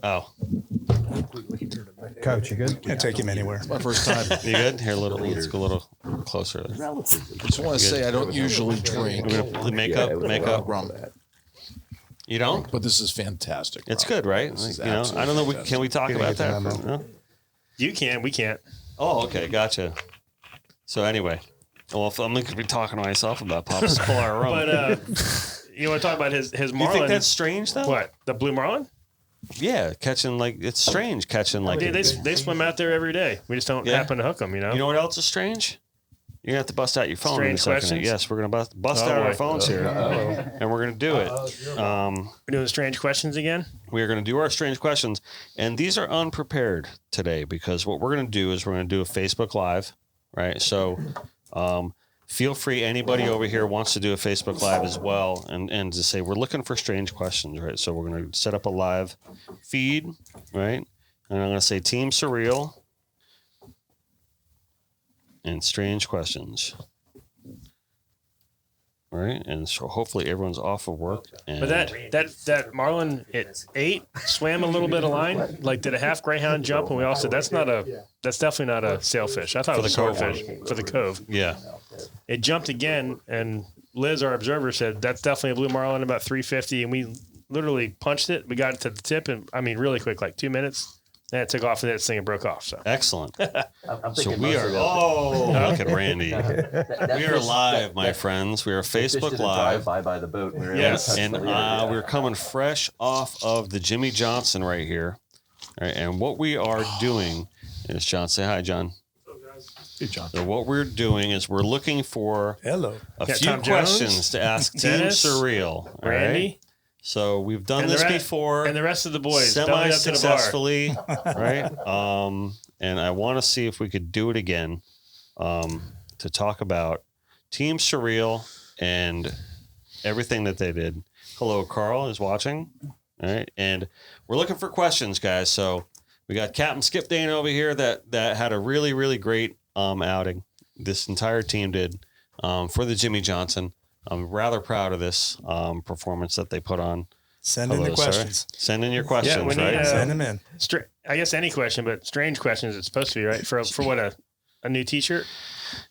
Oh, Coach, you good? Can't take him anywhere. My first time. you good? Here, let's go a little closer. I just want to say I don't usually drink We're gonna make up. rum, You don't? but this is fantastic. It's rum. good, right? This is You know, absolutely I don't know. fantastic. Can we talk about that? No? You can, we can't. Oh, okay, gotcha. So anyway, well, if I'm going to be talking to myself about Pop's Polar Rum. But you want to talk about his marlin? you think that's strange, though? What, the blue marlin? Yeah, catching it's strange catching like. They swim out there every day. We just don't happen to hook them, you know. You know what else is strange? You're gonna have to bust out your phone in a Strange second. questions? Yes, we're gonna bust Oh, out our boy. phones here, and we're gonna do it. We're doing strange questions again. We are gonna do our strange questions, and these are unprepared today because what we're gonna do is we're gonna do a Facebook Live, right? So, feel free. Anybody over here wants to do a Facebook Live as well, and to say we're looking for strange questions, right? So we're gonna set up a live feed, right? And I'm gonna say Team Surreal. And strange questions. All right. And so hopefully everyone's off of work. And But that marlin at 8 swam a little bit of line, like did a half greyhound jump, and we all said that's definitely not a sailfish. I thought it was a swordfish for the Cove. yeah. It jumped again, and Liz, our observer, said that's definitely a blue marlin, about 350, and we literally punched it. We got it to the tip, and I mean really quick, like 2 minutes. And it took off, and this thing broke off. So Excellent. I'm So thinking we are. Oh, look at Randy. We are live, my friends. We are Facebook Live. by the boat. We were Yes. And we're coming fresh off of the Jimmy Johnson right here. All right, and what we are doing is, John, say hi, John. Hey, John. So what we're doing is we're looking for Hello. a Got few Tom Jones, questions to ask Team Dennis, Surreal. All Randy, right? So we've done and this the before. and the rest of the boys belly up to the bar. Semi-successfully, right? And I want to see if we could do it again to talk about Team Surreal and everything that they did. Hello, Carl is watching. All right. And we're looking for questions, guys. So we got Captain Skip Dane over here that had a really, really great outing. This entire team did for the Jimmy Johnson. I'm rather proud of this performance that they put on. Send in the Hello, sir. questions. Send in your questions, we need, right? Send them in. I guess any question, but strange questions it's supposed to be, right? For what, a new T-shirt?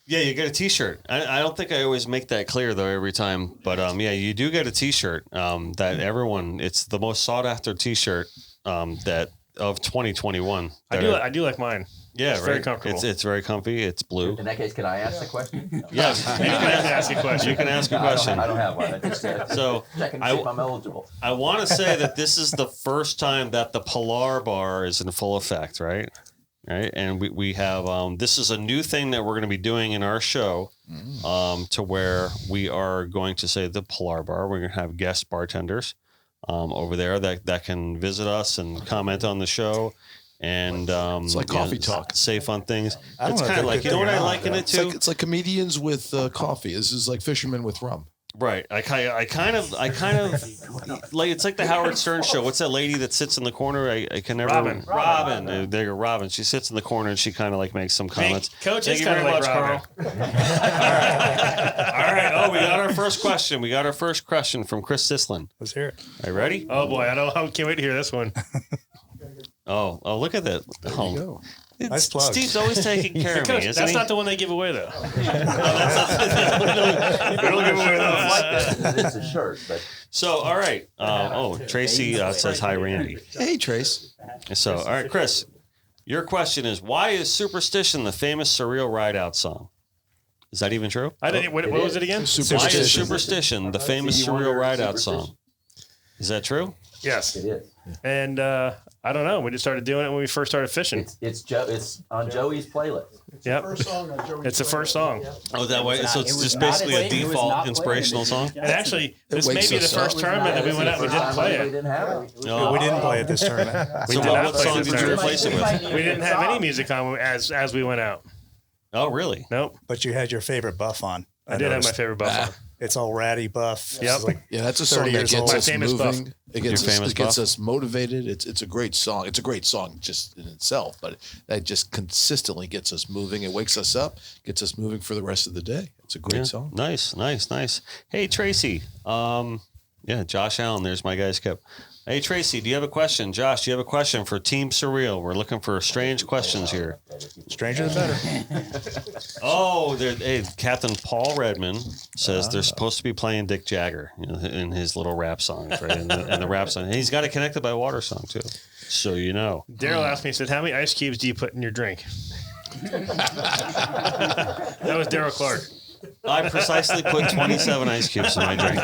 Yeah, you get a T-shirt. I don't think I always make that clear though every time, but yeah, you do get a T-shirt. That everyone, it's the most sought after T-shirt that of 2021. I do like mine. Yeah, It's right. very comfortable. It's very comfy. It's blue. In that case, can I ask the question? Yes, You can ask a question. you can ask a question. I don't have one. I just So checking to see if I'm eligible. I want to say that this is the first time that the Polar Bar is in full effect, right? Right, and we have this is a new thing that we're going to be doing in our show, to where we are going to say the Polar Bar. We're going to have guest bartenders over there that can visit us and comment on the show. And It's like coffee talk. say fun things. I don't It's know kind if of they like, you could know what or I not, liken it to? It's like comedians with coffee. This is like fishermen with rum. Right. I kind of like, it's like the Howard Stern show. What's that lady that sits in the corner? I can never. Robin. There you go, Robin. She sits in the corner and she kind of like makes some comments. Coach Thank is you kind very of much, like Robin. Carl. All right. Oh, we got our first question. We got our first question from Chris Sislin. Let's hear it. Are you ready? Oh boy, I can't wait to hear this one. Oh, look at that. Oh. Go. Nice plug. Steve's always taking care of me, Coach, isn't that's he? not the one they give away though. We don't give away those. Like that. It's a shirt, but So, all right. Tracy says hi, Randy. Hey, Trace. So, all right, Chris, your question is, why is Superstition the famous Surreal Ride Out song? Is that even true? I didn't. What was it again? Why is Superstition. Superstition the famous Surreal Ride Out song? Is that true? Yes. it is. And I I don't know. We just started doing it when we first started fishing. It's on Joey's playlist. Yep. It's the first song. Oh, that way. So it's just basically a default inspirational song. And actually, this may be the first tournament that we went out. We didn't play it. We didn't play it this tournament. So what song did you replace it with? We didn't have any music on as we went out. Oh, really? Nope. But you had your favorite buff on. I did have my favorite buff on. It's all ratty buff. Yep. Yeah, that's a song that gets us moving. It gets us motivated. It's a great song. It's a great song just in itself, but that just consistently gets us moving. It wakes us up, gets us moving for the rest of the day. It's a great song. Nice. Hey, Tracy. Josh Allen. There's my guy, Skip. Hey, Tracy, do you have a question? Josh, do you have a question for Team Surreal? We're looking for strange questions here. Stranger the better. Oh, Captain Paul Redmond says they're supposed to be playing Dick Jagger in his little rap songs, right? And the rap song. He's got it connected by water song, too. So you know. Daryl asked me, he said, how many ice cubes do you put in your drink? That was Daryl Clark. I precisely put 27 ice cubes in my drink.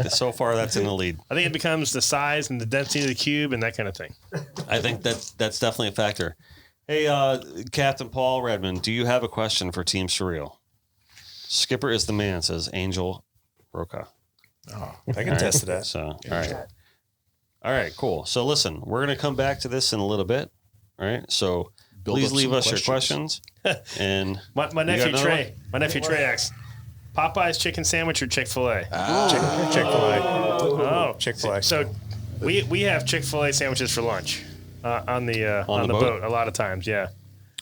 So far, that's in the lead. I think it becomes the size and the density of the cube and that kind of thing. I think that's definitely a factor. Hey, Captain Paul Redmond, do you have a question for Team Surreal? Skipper is the man, says Angel Roca. Oh, I can attest to that. So, all right, cool. So listen, we're going to come back to this in a little bit. All right, so please leave us your questions. And my nephew Trey asks, Popeye's chicken sandwich or Chick-fil-A? Chick-fil-A. Oh, Chick-fil-A. So we have Chick-fil-A sandwiches for lunch on the boat a lot of times. Yeah.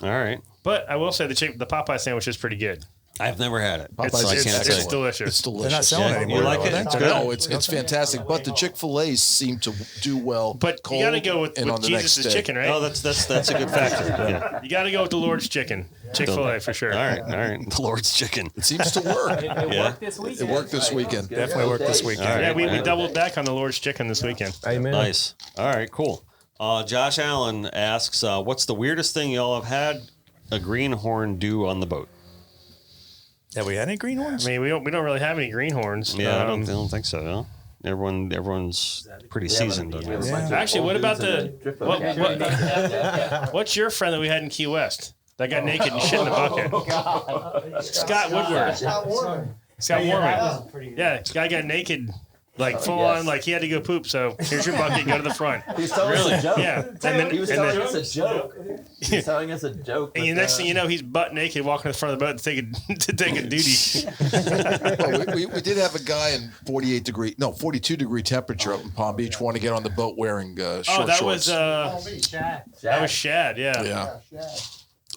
All right. But I will say the Popeye sandwich is pretty good. I've never had it. It's delicious. It's delicious. They're not selling it anymore. You like it? It's good. No, it's fantastic. But the Chick-fil-A's seem to do well. But you got to go with Jesus' chicken, right? Oh, that's a good factor. Yeah. You got to go with the Lord's chicken. Chick-fil-A for sure. All right. The Lord's chicken. It seems to work. It worked this weekend. It worked this weekend. Definitely worked this weekend. All right, Yeah, we doubled back on the Lord's chicken this weekend. Amen. Nice. All right, cool. Josh Allen asks, what's the weirdest thing y'all have had a greenhorn do on the boat? Have we had any greenhorns? I mean, we don't really have any greenhorns. Yeah, I don't think so. No? Everyone's pretty seasoned. Actually, what about what's your friend that we had in Key West that got naked and shit in the bucket? Scott Woodward. Scott Warman. Yeah, this guy got naked. Like full on, like he had to go poop. So here's your bucket. Go to the front. He was telling us a joke. Yeah, he was telling us a joke. He was telling us a joke. And the next thing you know, he's butt naked walking to the front of the boat to take a duty. Well, we did have a guy in 42 degree temperature up in Palm Beach want to get on the boat wearing short shorts. That was Shad. Yeah.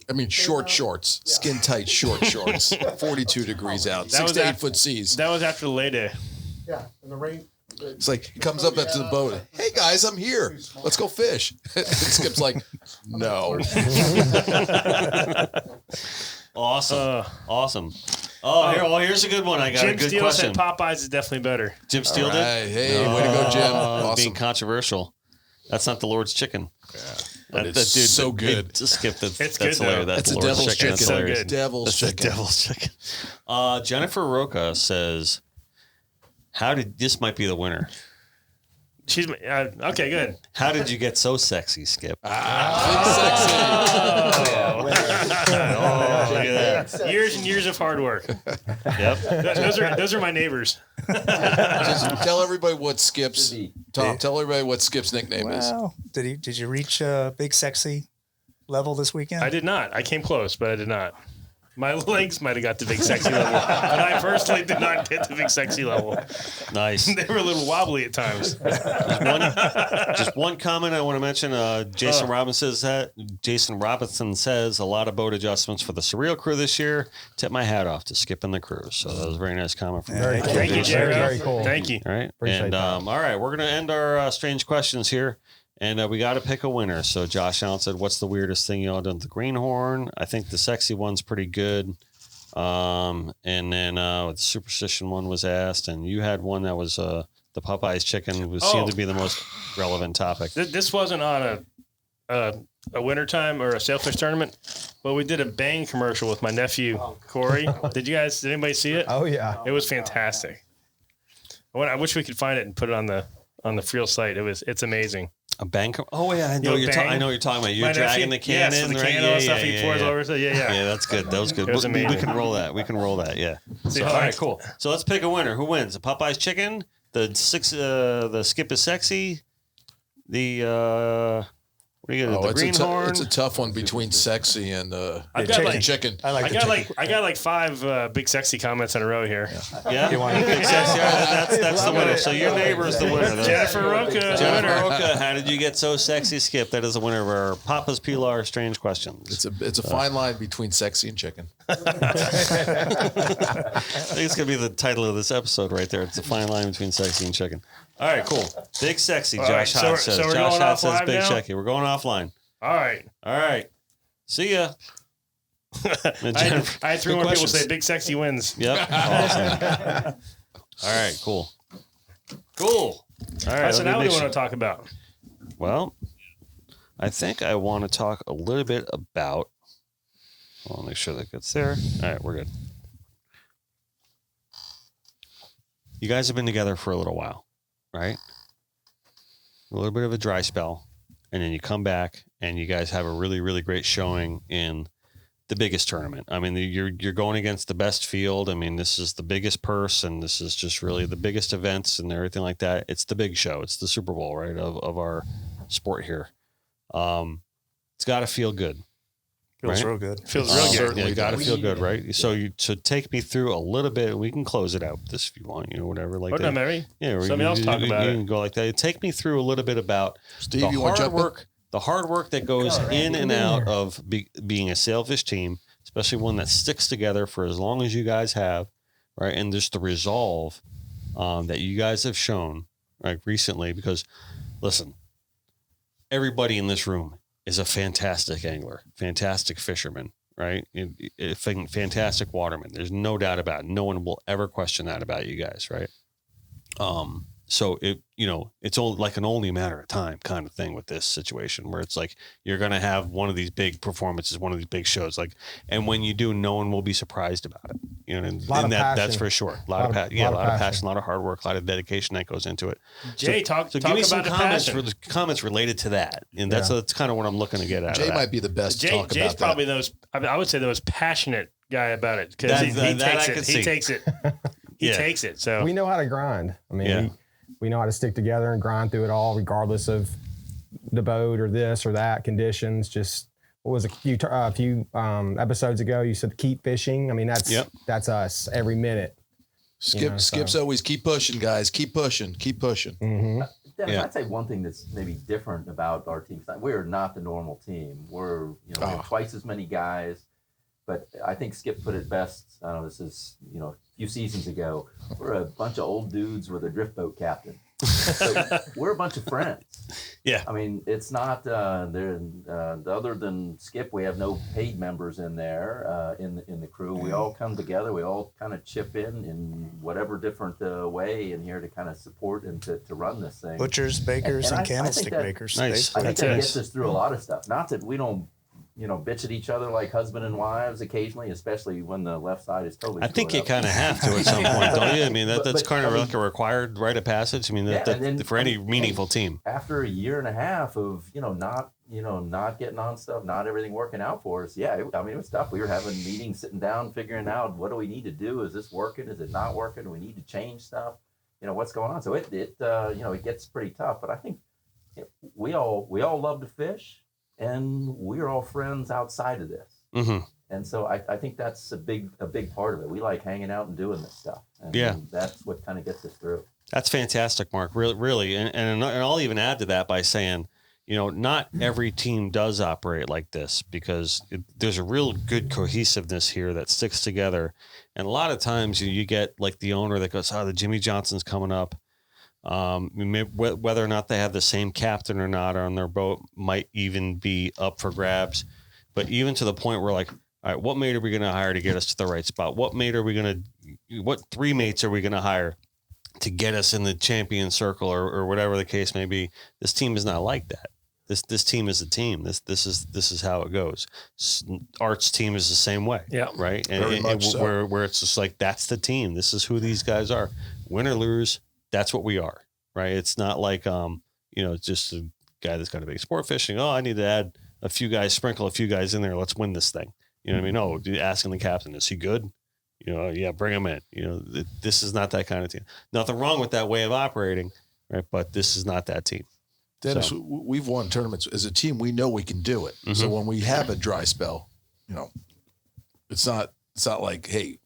I mean, short shorts, skin tight short shorts. 42 degrees out, 6 to 8 foot seas. That was after the lay day. Yeah, in the rain. It's like he comes up to the boat. Hey guys, I'm here. Let's go fish. And Skip's like, no. Awesome. Here's a good one. I got Jim a good Steele question. said Popeyes is definitely better. Jim Steele did. Hey, way to go, Jim. Awesome. Being controversial. That's not the Lord's chicken. But it's so good. Skip that. It's that's good, hilarious. though. That's It's a Lord's devil's chicken. That's So hilarious. good. Devil's That's chicken. the devil's chicken. Jennifer Roca says, this might be the winner. She's okay. Good. How did you get so sexy, Skip? Sexy. Look at that. Years and years of hard work. Yep. Those are my neighbors. Just tell everybody what Skip's Tom. Tell everybody what Skip's nickname is. Well, did you reach big sexy level this weekend? I did not. I came close, but I did not. My legs might have got the big sexy level, but I personally did not get the big sexy level. Nice. They were a little wobbly at times. Just one comment I want to mention. Jason Robinson says a lot of boat adjustments for the Surreal crew this year. Tip my hat off to Skip and the crew. So that was a very nice comment from Very cool. Thank you, Jerry. Very cool. Thank you. All right. Appreciate that. All right, we're going to end our strange questions here. And we got to pick a winner. So Josh Allen said, what's the weirdest thing y'all done with the greenhorn? I think the sexy one's pretty good. And then the superstition one was asked. And you had one that was the Popeye's chicken, seemed to be the most relevant topic. This wasn't on a wintertime or a sailfish tournament, but we did a Bang commercial with my nephew, Corey. Did anybody see it? Oh, yeah. It was fantastic. I wish we could find it and put it on the Friel site. It's amazing. A bang. Oh yeah, I know what you're talking about. You're dragging the can in, the right? can, all the stuff he pours over. So Yeah, that's good. That was good. We can roll that. Yeah. So, all right, cool. So let's pick a winner. Who wins? The Popeye's chicken, the skip is sexy, the the greenhorn. It's a tough one between sexy and chicken. I got like 5 big sexy comments in a row here. Yeah, you want big sexy? That's the winner. So your neighbor is the winner. Jennifer Roca. How did you get so sexy, Skip? That is the winner of our Papa's Pilar Strange Questions. It's a fine line between sexy and chicken. I think it's gonna be the title of this episode right there. It's a fine line between sexy and chicken. All right, cool. Big sexy, Josh Hott says. So Josh Hott says big now? sexy. We're going offline. All right. See ya. I had 3 more people say big sexy wins. Yep. Awesome. All right, cool. All right. So now what do you want to talk about? Well, I think I want to talk a little bit about. I'll make sure that gets there. All right, we're good. You guys have been together for a little while, right? A little bit of a dry spell, and then you come back and you guys have a really, really great showing in the biggest tournament. I mean, you're going against the best field. I mean, this is the biggest purse, and this is just really the biggest events and everything like that. It's the big show. It's the Super Bowl, right, of our sport here. It's got to feel good. Feels real good. Feels real good. Yeah, you got to feel good, right? So take me through a little bit. We can close it out with this if you want, whatever. Like that. Maybe. Yeah, somebody else talk about it. You can go like that. Take me through a little bit about Steve, the you want to hard jump work. The hard work that goes in and out of being a sailfish team, especially one that sticks together for as long as you guys have, right? And just the resolve that you guys have shown, like recently. Because, listen, everybody in this room is a fantastic angler, fantastic fisherman, right? Fantastic waterman. There's no doubt about it. No one will ever question that about you guys, right? So it's only a matter of time kind of thing with this situation where it's like you're going to have one of these big performances, one of these big shows, and when you do, no one will be surprised about it. And that's for sure. A lot of passion, a lot of hard work, a lot of dedication that goes into it. Jay, talk give me some comments related to that, and that's kind of what I'm looking to get at. Jay might be the best. Jay's probably I would say the most passionate guy about it because he takes it. He takes it. So we know how to grind. I mean. We know how to stick together and grind through it all, regardless of the boat or this or that conditions. Just what was a few episodes ago? You said keep fishing. I mean, that's us every minute. Skip's always keep pushing, guys. Keep pushing. Mm-hmm. Dennis, I'd say one thing that's maybe different about our team. We're not the normal team. We're we have twice as many guys. But I think Skip put it best. I don't know, this is, a few seasons ago. We're a bunch of old dudes with a drift boat captain. So we're a bunch of friends. Yeah. I mean, it's not, other than Skip, we have no paid members in there, in the crew. We all come together. We all kind of chip in whatever different way in here to kind of support and to run this thing. Butchers, bakers, and candlestick makers. Nice. I think that gets us through a lot of stuff. Not that we don't, bitch at each other like husband and wives occasionally, especially when the left side is totally. I think you kind of have to at some point, don't you? I mean, that's kind of like a required rite of passage. I mean, for any meaningful team. After a year and a half of not getting on stuff, not everything working out for us. Yeah, it was tough. We were having meetings, sitting down, figuring out what do we need to do. Is this working? Is it not working? Do we need to change stuff? What's going on? So it gets pretty tough. But I think we all love to fish. And we're all friends outside of this. Mm-hmm. And so I think that's a big part of it. We like hanging out and doing this stuff. And that's what kind of gets us through. That's fantastic, Mark. Really. And I'll even add to that by saying, not every team does operate like this because there's a real good cohesiveness here that sticks together. And a lot of times you get like the owner that goes, the Jimmy Johnson's coming up. Whether or not they have the same captain or not on their boat might even be up for grabs. But even to the point where like, all right, what mate are we going to hire to get us to the right spot? What 3 mates are we going to hire to get us in the champion circle or whatever the case may be? This team is not like that. This team is a team. This is how it goes. Art's team is the same way. Yeah. Right. And where it's just like, that's the team. This is who these guys are. Win or lose, that's what we are, right? It's not like, just guy that's got a big sport fishing. Oh, I need to add a few guys, sprinkle a few guys in there. Let's win this thing. You know what I mean? Oh, asking the captain, is he good? You know, yeah, bring him in. You know, this is not that kind of team. Nothing wrong with that way of operating, right? But this is not that team. Dennis, we've won tournaments as a team. We know we can do it. Mm-hmm. So when we have a dry spell, you know, it's not like, hey,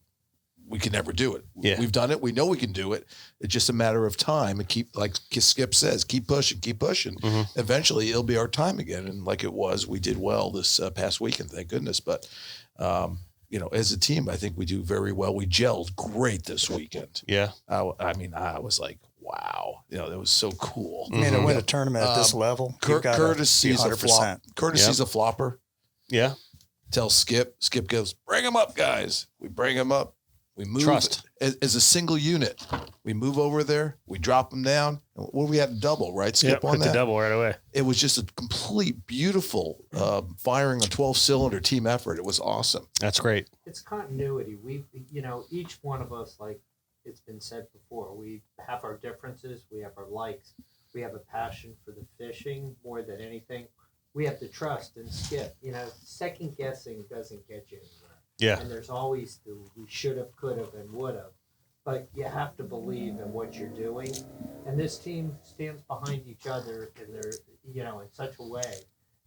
we can never do it. Yeah. We've done it. We know we can do it. It's just a matter of time, and keep, like Skip says, keep pushing. Mm-hmm. Eventually it'll be our time again. And like it was, we did well this past weekend, thank goodness. But, you know, as a team, I think we do very well. We gelled great this weekend. Yeah. I mean, I was like, wow, you know, that was so cool. I mean, to win a tournament at this level, Curtis sees a flop. Curtis sees a flopper. Yeah. Tells Skip. Skip goes, bring him up, guys. We bring him up. We move Trust. As a single unit. We move over there. We drop them down. Well, we had a double, right? Skip on that. The double right away. It was just a complete, beautiful firing a 12-cylinder team effort. It was awesome. That's great. It's continuity. We, you know, each one of us, like it's been said before, we have our differences. We have our likes. We have a passion for the fishing more than anything. We have to trust and Skip. You know, second guessing doesn't get you anywhere. Yeah. And there's always the we should have, could have, and would have. But you have to believe in what you're doing. And this team stands behind each other in their, you know, in such a way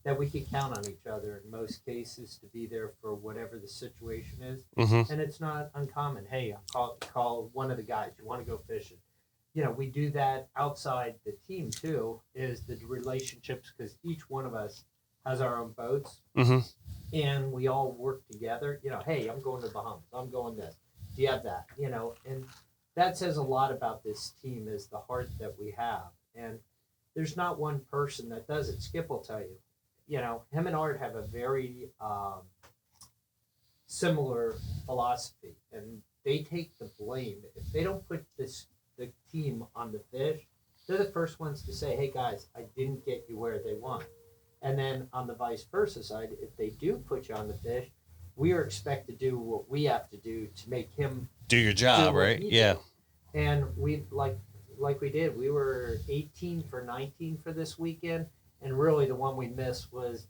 that we can count on each other in most cases to be there for whatever the situation is. Mm-hmm. And it's not uncommon. Hey, call one of the guys. You want to go fishing? You know, we do that outside the team too. Is the relationships, because each one of us has our own boats. Mm-hmm. And we all work together. You know, hey, I'm going to the Bahamas. I'm going this. Do you have that? You know, and that says a lot about this team, is the heart that we have. And there's not one person that does it. Skip will tell you. You know, him and Art have a very similar philosophy, and they take the blame. If they don't put the team on the fish, they're the first ones to say, hey, guys, I didn't get you where they want. And then on the vice versa side, if they do put you on the fish, we are expected to do what we have to do to make him do your job, right? Yeah. And we like we did. We were 18 for 19 for this weekend, and really the one we missed was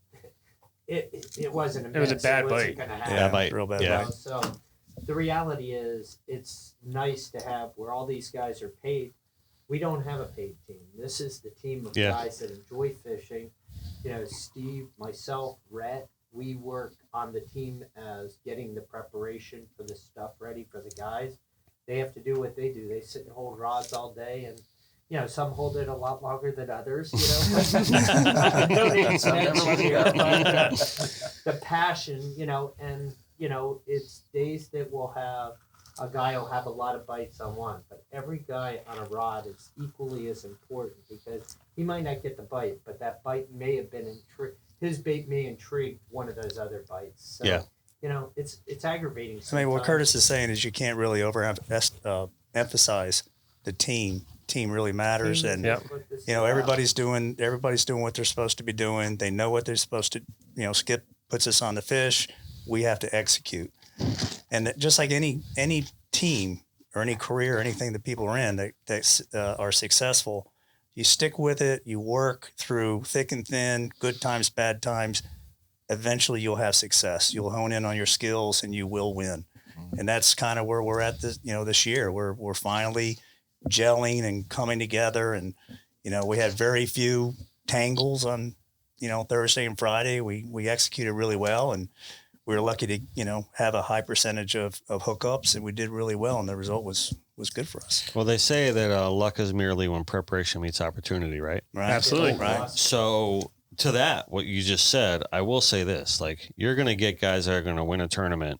it wasn't a miss. It was a bad bite. Yeah, bite. Real bad bite. So the reality is, it's nice to have where all these guys are paid. We don't have a paid team. This is the team of guys that enjoy fishing. You know, Steve, myself, Rhett, we work on the team as getting the preparation for the stuff ready for the guys. They have to do what they do. They sit and hold rods all day, and you know, some hold it a lot longer than others. You know, the passion, you know, and you know, it's days that we'll have a guy will have a lot of bites on one, but every guy on a rod is equally as important, because he might not get the bite, but that bite may have been his bait may intrigue one of those other bites. So, you know, it's aggravating. I mean, what Curtis is saying is you can't really emphasize the team. Team really matters, and you know, everybody's doing what they're supposed to be doing. They know what they're supposed to. You know, Skip puts us on the fish. We have to execute. And just like any team or any career or anything that people are in that are successful, you stick with it, you work through thick and thin, good times, bad times. Eventually you'll have success. You'll hone in on your skills and you will win. And that's kind of where we're at this year. We're finally gelling and coming together. And, you know, we had very few tangles on, you know, Thursday and Friday. We executed really well, and we were lucky to, you know, have a high percentage of hookups, and we did really well, and the result was good for us. Well, they say that luck is merely when preparation meets opportunity, right? Right. Absolutely. Right. So to that, what you just said, I will say this, like, you're going to get guys that are going to win a tournament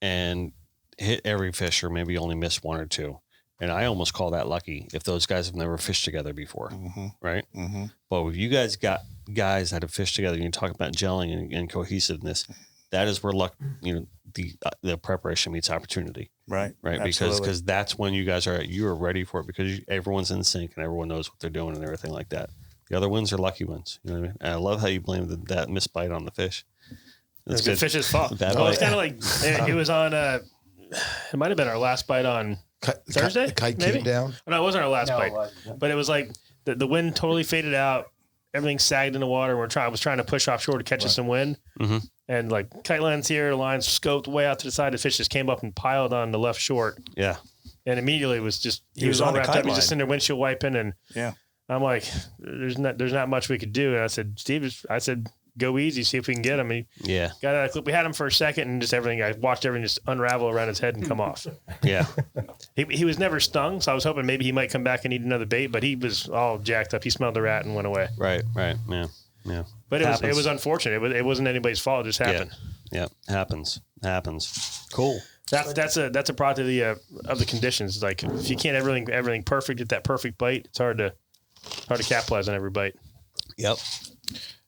and hit every fish or maybe only miss one or two. And I almost call that lucky if those guys have never fished together before, right? Mm-hmm. But if you guys got guys that have fished together, you talk about gelling and cohesiveness, that is where luck, you know, the preparation meets opportunity. Right. Because that's when you guys are ready for it, because everyone's in sync and everyone knows what they're doing and everything like that. The other wins are lucky ones. You know what I mean? And I love how you blamed that missed bite on the fish. It's the fish's fault. Well, it's kind of like it was on. It might have been our last bite on Thursday. The kite maybe? came down. Oh, no, it wasn't our last bite, but it was like the wind totally faded out. everything sagged in the water. I was trying to push offshore to catch us some wind. Mm-hmm. And like kite lines here, the lines scoped way out to the side. The fish just came up and piled on the left short. Yeah. And immediately it was just, he was on all the wrapped kite up. He's line. just in there windshield wiping. And Yeah. I'm like, there's not much we could do. And I said, Steve, go easy, see if we can get him. And he got out of the clip. We had him for a second and just everything. I watched everything just unravel around his head and come off. Yeah. He was never stung, so I was hoping maybe he might come back and eat another bait, but he was all jacked up. He smelled the rat and went away. Right. Yeah. But it was unfortunate. It wasn't anybody's fault. It just happened. Yeah. Happens. Cool. That's a product of the conditions. It's like if you can't everything perfect, get that perfect bite, it's hard to capitalize on every bite. Yep.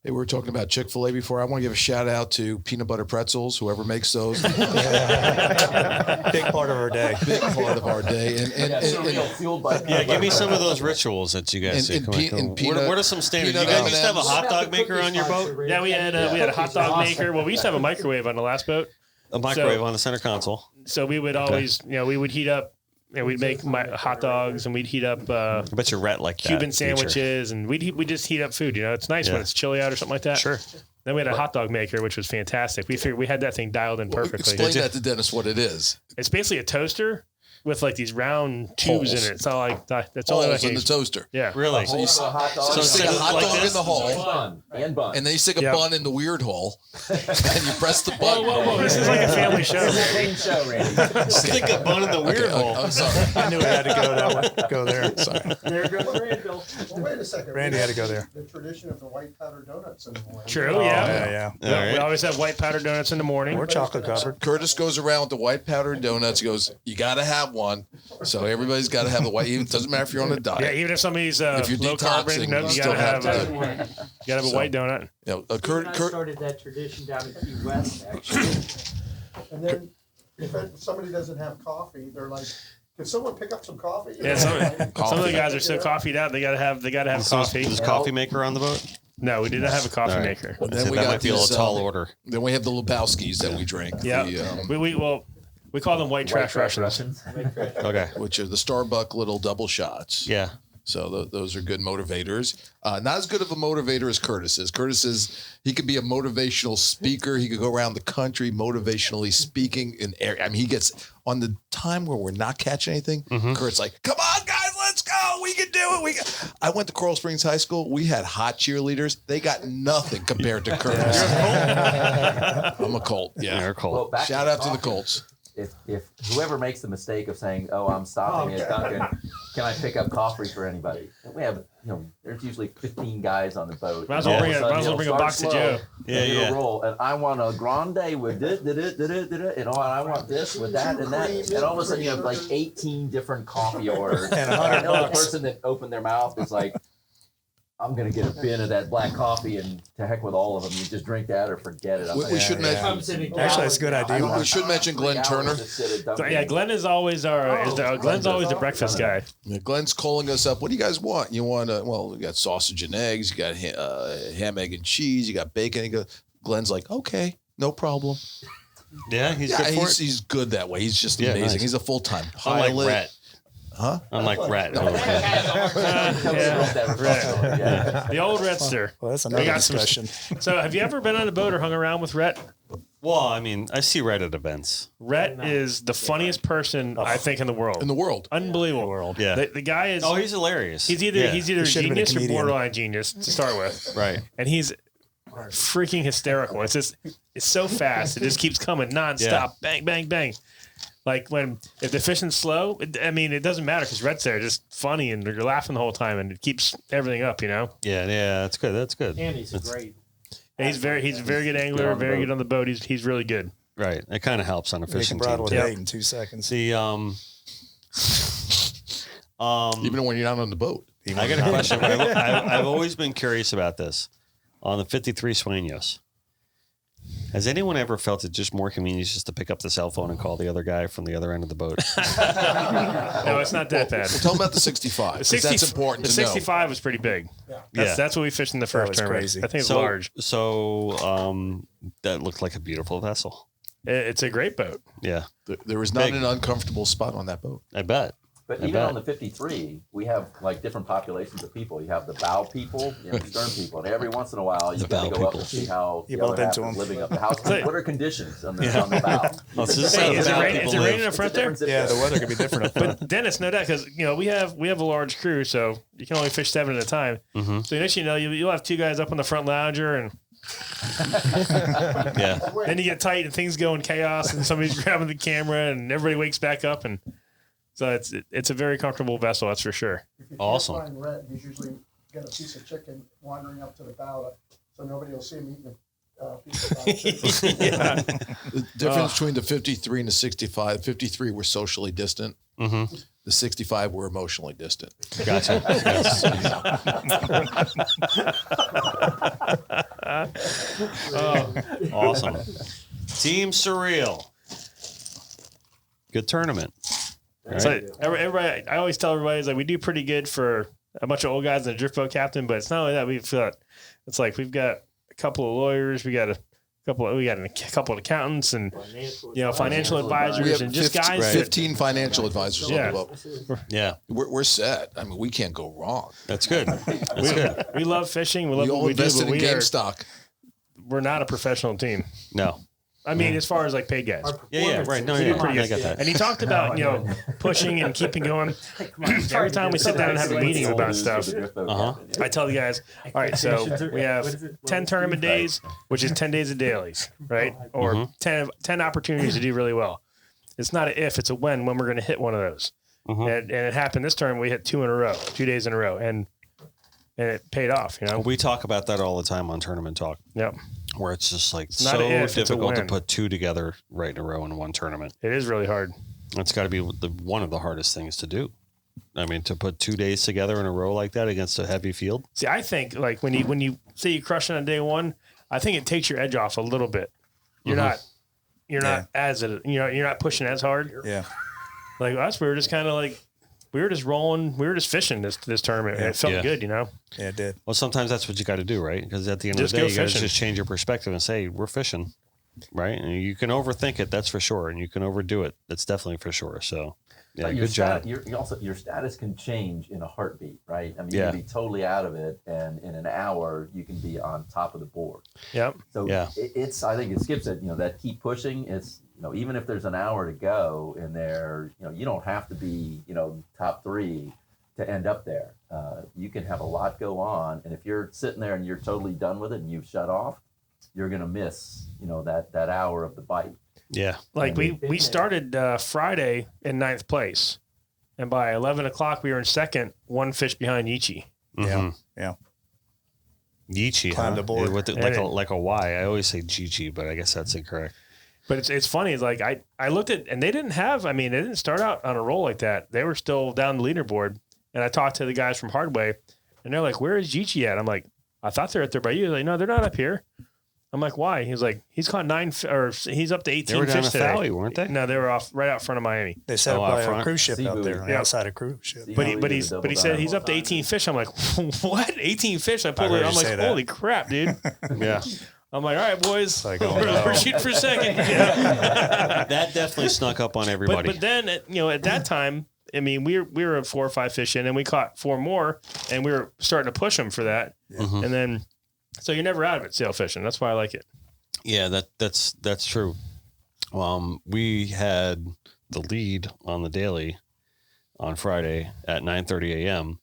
Hey, we were talking about Chick-fil-A before. I want to give a shout out to peanut butter pretzels, whoever makes those. Big part of our day. Big part of our day. Yeah, give me some of those rituals that you guys do. What are some standards? You guys used to have a hot dog maker on your boat? Yeah, we had a hot dog maker. Well, we used to have a microwave on the last boat. A microwave on the center console. So we would always, we would heat up. We'd make hot dogs and we'd heat up. I bet you Rhett like that. Cuban sandwiches and we just heat up food. It's nice when it's chilly out or something like that. Sure. Then we had a hot dog maker, which was fantastic. We figured we had that thing dialed in perfectly. Explain that to Dennis what it is. It's basically a toaster with like these round tubes in it. It's all like that's all holes in the toaster. Yeah, really. So you stick a hot dog in the hole, and then you stick a bun in the weird hole, and you press the button. Whoa! This is like a family show. show, Randy. Stick a bun in the weird hole. I'm sorry. I knew we had to go that way. Go there. Sorry. There goes Randall. Well, wait a second. Randy had to go there. The tradition of the white powder donuts in the morning. True. Yeah. We always have white powder donuts in the morning. We're chocolate covered. Curtis goes around with the white powdered donuts. He goes, "You got to have one." So everybody's got to have the white. It doesn't matter if you're on a diet. Yeah, even if somebody's if you're low carb, detoxing, you still gotta have to. a white donut. Kurt started that tradition down in Key West, actually. And then if somebody doesn't have coffee, they're like, "Can someone pick up some coffee?" Yeah, some of the guys are so coffeed out. They gotta have coffee. Is coffee maker on the boat? No, we did not have a coffee maker. Well, That might be a little tall order. Then we have the Lebowskis that we drink. Yeah, The, we call them white trash Russians. Okay. which are the Starbucks little double shots. Yeah. So those are good motivators. Not as good of a motivator as Curtis is. He could be a motivational speaker. He could go around the country motivationally speaking in air. I mean, he gets on the time where we're not catching anything. Kurt's like, "Come on, guys, let's go. We can do it." I went to Coral Springs High School. We had hot cheerleaders. They got nothing compared to Curtis. I'm a Colt. Yeah, You're a Colt. Well, shout out to the Colts. If whoever makes the mistake of saying, "Oh, I'm stopping at Dunkin', can I pick up coffee for anybody?" And we have, there's usually 15 guys on the boat. Might as well bring a box to Joe. Yeah. Roll, and I want a grande with and I want this with that and that, and all of a sudden you have like 18 different coffee orders, And the only person that opened their mouth is like, "I'm gonna get a bin of that black coffee and to heck with all of them. You just drink that or forget it." We should mention. Actually, that's a good idea. We should mention Glenn Turner. Glenn is always Glenn's always the breakfast guy. Yeah, Glenn's calling us up. "What do you guys want? You want we got sausage and eggs. You got ham, egg, and cheese. You got bacon." Glenn's like, "Okay, no problem." Yeah, he's good for it. He's good that way. He's just amazing. Nice. He's a full-time pilot. Unlike Rhett. Huh? Unlike Rhett. The old Rhettster. Well, that's another discussion. So, have you ever been on a boat or hung around with Rhett? Well, I mean, I see Rhett at events. Rhett is the funniest person I think in the world. Unbelievable. Yeah. The guy is. Oh, he's hilarious. He's either He should have been a genius or comedian. borderline genius to start with. Right. And he's freaking hysterical. It's so fast. It just keeps coming nonstop. Yeah. Bang, bang, bang. Like if the fishing's slow, it doesn't matter because Rhett's there, just funny and you're laughing the whole time and it keeps everything up, Yeah, that's good. That's good. And he's a great. And he's a very good angler, very good on the boat. He's really good. Right. It kind of helps on a They can fishing team. bridle too. with 8 in 2 seconds. The Even when you're not on the boat. I got a question. I've always been curious about this. On the 53 Sueños, has anyone ever felt it just more convenient just to pick up the cell phone and call the other guy from the other end of the boat? No, it's not that bad. Well, tell them about the 65. The 60 that's important The to know. 65 was pretty big. Yeah. That's what we fished in the first was tournament. crazy. I think it's large. So that looked like a beautiful vessel. It's a great boat. Yeah. There was not Big. an uncomfortable spot on that boat. I bet. But even on the 53, we have like different populations of people. You have the bow people, you have the stern people, and every once in a while you got to go up and see how you the other bump half into is them. living up. What are conditions on the bow? Is it raining up front there? Yeah, the weather could be different up front. But Dennis, no doubt, because we have a large crew, so you can only fish 7 at a time. Mm-hmm. So next you'll have 2 guys up on the front lounger, and then you get tight and things go in chaos, and somebody's grabbing the camera, and everybody wakes back up, and so it's a very comfortable vessel, that's for sure. If you Awesome. can't find Rhett, he's usually got a piece of chicken wandering up to the bow, so nobody will see him eating a piece of chicken. Yeah. The difference between the 53 and the 65, 53 were socially distant. Mm-hmm. The 65 were emotionally distant. Gotcha. Awesome. Team Surreal. Good tournament. So everybody, I always tell everybody, is like we do pretty good for a bunch of old guys and a drift boat captain, but it's not only that. It's like we've got a couple of lawyers, we got a couple of accountants, and financial advisors, and just 15, guys. 15 financial advisors on the boat. Yeah, we're set. I mean, we can't go wrong. That's good. That's good. We love fishing. We love We what all we do, invested but in GameStop. we're not a professional team. No. I mean, as far as like paid guys. Yeah, right. No, We do yeah, pretty I good. get that. And he talked about, pushing and keeping going. Every time we sit down and have a meeting about stuff, I tell the guys, all right, so we have 10 tournament days, which is 10 days of dailies, right? Or 10 opportunities to do really well. It's not an if, it's a when we're going to hit one of those. And it happened this term. We hit 2 in a row, 2 days in a row. And it paid off, We talk about that all the time on Tournament Talk. Yep. Where it's just like It's not an if, it's a difficult to when. put 2 together right in a row in one tournament. It is really hard. It's got to be one of the hardest things to do. I mean, to put 2 days together in a row like that against a heavy field. See, I think like when you say you crush it on day one, I think it takes your edge off a little bit. You're not you're not pushing as hard. Yeah. Like us, we were just kind of like we were just rolling, we were just fishing this tournament. And it felt good, Yeah, it did. Well, sometimes that's what you got to do, right? Because at the end of the day, you got to just change your perspective and say, we're fishing, right? And you can overthink it, that's for sure. And you can overdo it. That's definitely for sure. So, yeah, good job. Your status can change in a heartbeat, right? I mean, you Yeah. can be totally out of it, and in an hour, you can be on top of the board. Yep. So it's, I think it skips it, that keep pushing. It's, even if there's an hour to go in there, you don't have to be, top 3 to end up there. You can have a lot go on. And if you're sitting there and you're totally done with it and you've shut off, you're going to miss, that hour of the bite. Yeah. Like we started Friday in 9th place. And by 11 o'clock, we were in second, 1 fish behind Yichi. Yeah. Yeah. Yichi, Climbed the board. With like a Y. I always say Gigi, but I guess that's incorrect. But it's funny. It's like I looked at, and they didn't start out on a roll like that. They were still down the leaderboard. And I talked to the guys from Hardway, and they're like, "Where is Gigi at?" I'm like, "I thought they're up there by you." They're like, "No, they're not up here." I'm like, "Why?" He's like, "He's caught 9, or he's up to 18 They were down fish at today." Fowey, weren't they? No, they were off right out front of Miami. They set up out by a front? cruise ship out there, Seafood. Yeah. outside a cruise ship. But he said he's up to 18 fish. I'm like, "What? 18 fish?" I pulled heard it. I'm you say like, that. "Holy crap, dude!" Yeah. I'm like, "All right, boys, Like, oh, we're no. shooting for second." That definitely snuck up on everybody. But then at that time, I mean, we were at 4 or 5 fish in, and we caught 4 more, and we were starting to push them for that. And then, so you're never out of it sail fishing. That's why I like it. Yeah, that's true. We had the lead on the daily on Friday at 9:30 a.m.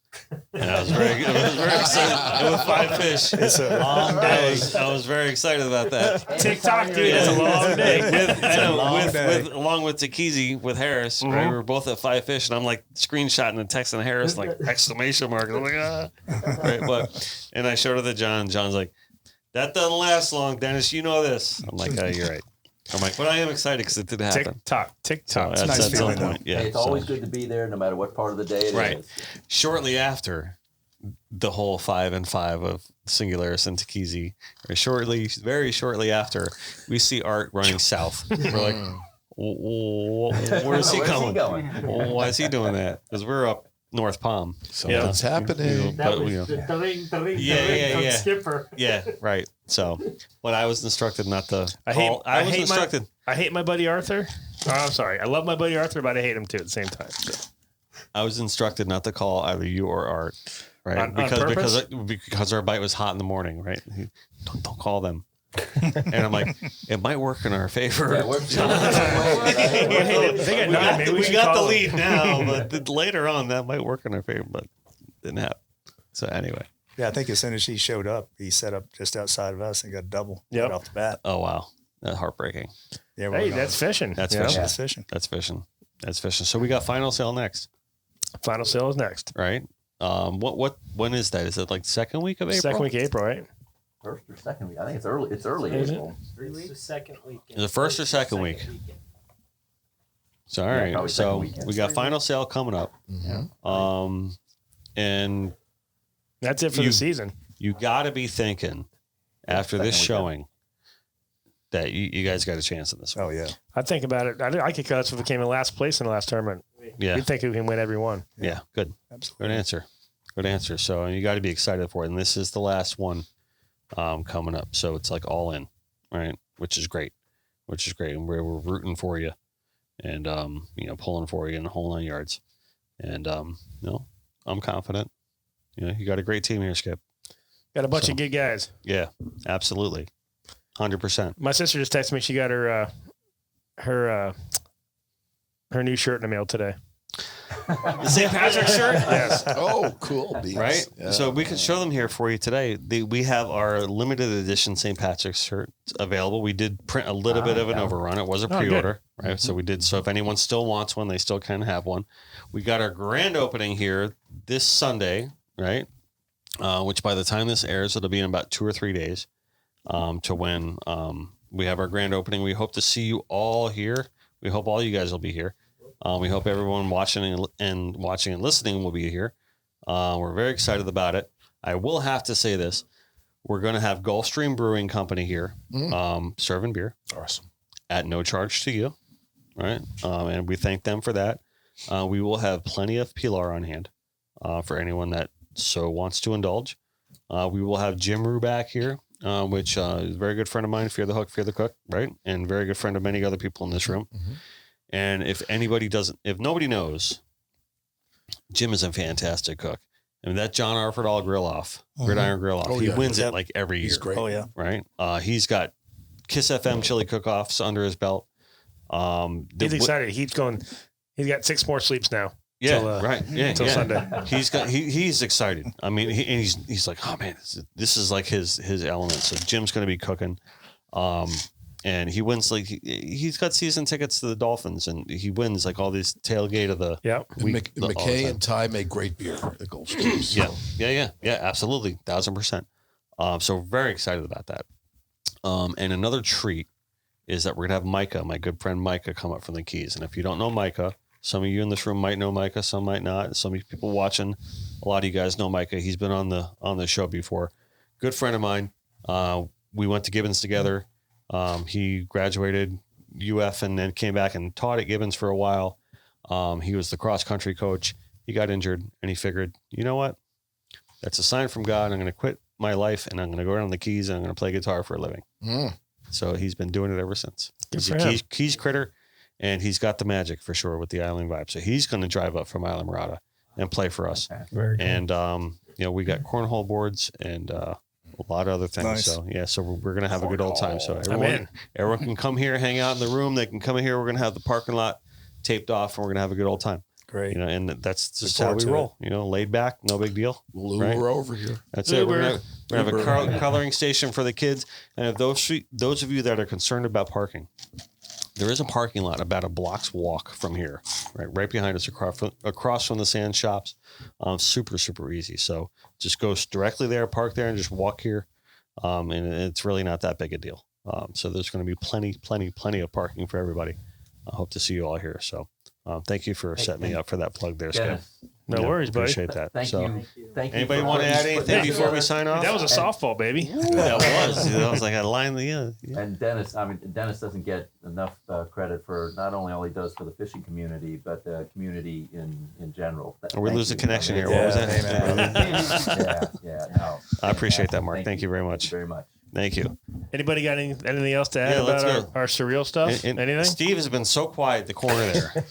And I was very excited with 5 fish. It's a long day. I was very excited about that. TikTok, dude, it's a long day. Along with Takizi with Harris, right? We were both at 5 fish, and I'm like screenshotting and texting Harris like exclamation mark. I'm like, right? And I showed it to John. John's like, that doesn't last long, Dennis. You know this. I'm like, you're right. I'm like, but I am excited because it did happen. TikTok. So It's that's nice at some feeling, point. Yeah, Hey, it's always good to be there, no matter what part of the day it Right. is. Shortly after the whole 5 and 5 of Singularis and Takizi, very shortly after, we see Art running south. We're like, where's he going? Why is he doing that? Because we're up North Palm. So Something's happening. That but, was the ding Yeah, from yeah. Skipper. yeah, right. So, but I was instructed not to. I hate my buddy Arthur. Oh, I'm sorry. I love my buddy Arthur, but I hate him too at the same time. So. I was instructed not to call either you or Art, right? On because our bite was hot in the morning, right? Don't call them. And I'm like, it might work in our favor. They got nine, maybe we should got the call lead now, but later on that might work in our favor, but didn't happen. So anyway. Yeah, I think as soon as he showed up, he set up just outside of us and got a double Yep. right off the bat. Oh wow, that's heartbreaking. Yeah, Hey, that's fishing. That's you know? fishing. That's fishing. That's fishing. That's fishing. So we got final sale next, Final sale is next. right? When is that? Is it like second week of April? Second week of April, right? First or second week? I think it's early. It's early Is it? April. It's the second weekend. The first or second week? So all Yeah, right. probably So second weekend. we got final sale coming up. And That's it for the season. you got to be thinking after this Second showing that you guys got a chance in this one. Oh, yeah. I think about it. I could cut if we came in last place in the last tournament. Yeah. You'd think we can win every one. Yeah. Good. Absolutely. Good answer. Good answer. So you got to be excited for it. And this is the last one coming up. So it's like all in, right? Which is great. And we're rooting for you and, pulling for you in the whole 9 yards. And, I'm confident. You got a great team here, Skip. Got a bunch of good guys. Yeah, absolutely. 100%. My sister just texted me. She got her new shirt in the mail today. The St. Patrick's shirt? Yes. Oh, cool. Beans. Right? Yeah. So we can show them here for you today. We have our limited edition St. Patrick's shirt available. We did print a little bit of an overrun. It was a pre-order, right? So we did. So if anyone still wants one, they still can have one. We got our grand opening here this Sunday, right? Which by the time this airs, it'll be in about 2 or 3 days to when we have our grand opening. We hope to see you all here. We hope all you guys will be here. We hope everyone watching and listening will be here. We're very excited about it. I will have to say this. We're going to have Gulfstream Brewing Company here serving beer. Awesome. At no charge to you, right? And we thank them for that. We will have plenty of Pilar on hand for anyone that so wants to indulge. We will have Jim Rue back here, which is a very good friend of mine, Fear the Hook, Fear the Cook, right? And very good friend of many other people in this room. Mm-hmm. And if nobody knows, Jim is a fantastic cook. I mean, that John Arfordall gridiron grill off, he wins it like every year. He's great. Oh, yeah. Right? He's got Kiss FM chili cook-offs under his belt. He's excited. He's got 6 more sleeps now. Yeah, till, right. Yeah, until Sunday. He's excited. I mean, he's like, oh man, this is like his element. So Jim's going to be cooking, and he wins like he's got season tickets to the Dolphins, and he wins like all these tailgate of the McKay and Ty make great beer at Gulfstream. So. Yeah, absolutely, 1,000%. So very excited about that. And another treat is that we're gonna have Micah, my good friend Micah, come up from the Keys. And if you don't know Micah, some of you in this room might know Micah, some might not. Some of you people watching, a lot of you guys know Micah. He's been on the show before. Good friend of mine. We went to Gibbons together. He graduated UF and then came back and taught at Gibbons for a while. He was the cross country coach. He got injured and he figured, you know what? That's a sign from God. I'm going to quit my life and I'm going to go down the Keys and I'm going to play guitar for a living. So he's been doing it ever since. He's a Keys critter. And he's got the magic for sure with the Island vibe. So he's going to drive up from Island Mirada and play for us. Very cool. And, we got cornhole boards and a lot of other things. Nice. So we're going to have a good old time. So everyone can come here, hang out in the room. They can come in here. We're going to have the parking lot taped off and we're going to have a good old time. Great. And that's just how we roll. Laid back, no big deal. We're over here. That's it. We're going to have a coloring station for the kids. And if those of you that are concerned about parking, there is a parking lot about a block's walk from here, right behind us, across from the sand shops. Super, super easy. So just go directly there, park there, and just walk here. And it's really not that big a deal. So there's going to be plenty of parking for everybody. I hope to see you all here. So thank you for setting me up for that plug there, Scott. No worries, buddy. Appreciate that. Thank you. Anybody want to add anything before we sign off? That was a softball, baby. That was. That was like a line. Yeah. And Dennis doesn't get enough credit for not only all he does for the fishing community, but the community in general. We lose a connection here. What was that? No. I appreciate that, Mark. Thank you very much. Very much. Thank you. Anybody got anything else to add let's about go. our surreal stuff? And Anything? Steve has been so quiet in the corner there.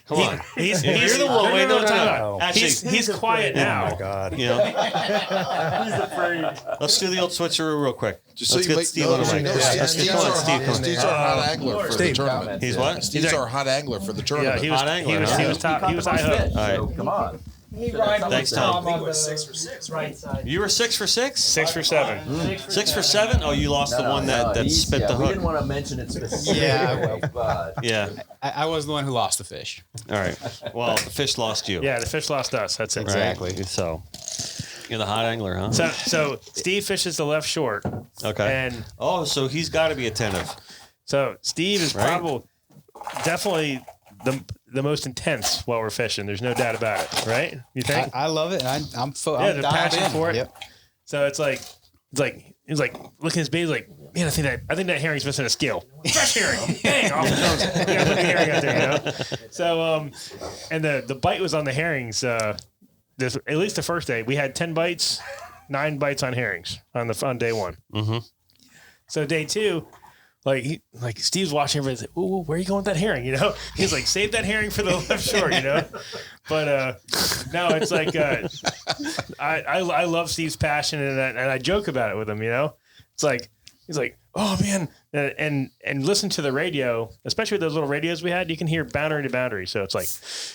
Come on. He's You're the one. Wait, no, no. Actually, He's quiet now. Oh my God. you know, He's afraid. let's do the old switcheroo real quick. Just so Let's you get make Steve on the mic. Steve's Come on, Steve. Come on. Steve's our hot angler for the Steve. tournament. He's what? Steve's our hot angler for the tournament. Yeah, he was. Hot angler, He huh? was top. He was high Fish, hook. All right. so come on. He rides Thanks, with Tom. on the 6 for 6 right side. You were 6 for 6? 6 for 7. 6 for 7? Oh, you lost the one that he's- spit the We hook. didn't want to mention it specifically. Yeah, I will. But Yeah. I was the one who lost the fish. All right. Well, the fish lost you. Yeah, the fish lost us. That's it. Right? Exactly. So you're the hot angler, huh? So Steve fishes the left short, Okay. and Oh, so he's got to be attentive. so Steve is Right. definitely the most intense while we're fishing. There's no doubt about it, right? You think? I love it. I'm Yeah, the dialed passion in. for it. Yep. So it's like he's like looking at his bait. He's like, man, I think that herring's missing a scale. Fresh herring, bang off the nose. You gotta put the herring out there, you know. So and the bite was on the herrings. At least the first day we had 10 bites, 9 bites on herrings on day 1. Mm-hmm. So day 2. Like Steve's watching everybody say, "Ooh, where are you going with that herring?" You know, he's like, "Save that herring for the left short," you know. But no, it's like I love Steve's passion and I joke about it with him. You know, it's like he's like, "Oh man," and listen to the radio, especially with those little radios we had. You can hear boundary to boundary, so it's like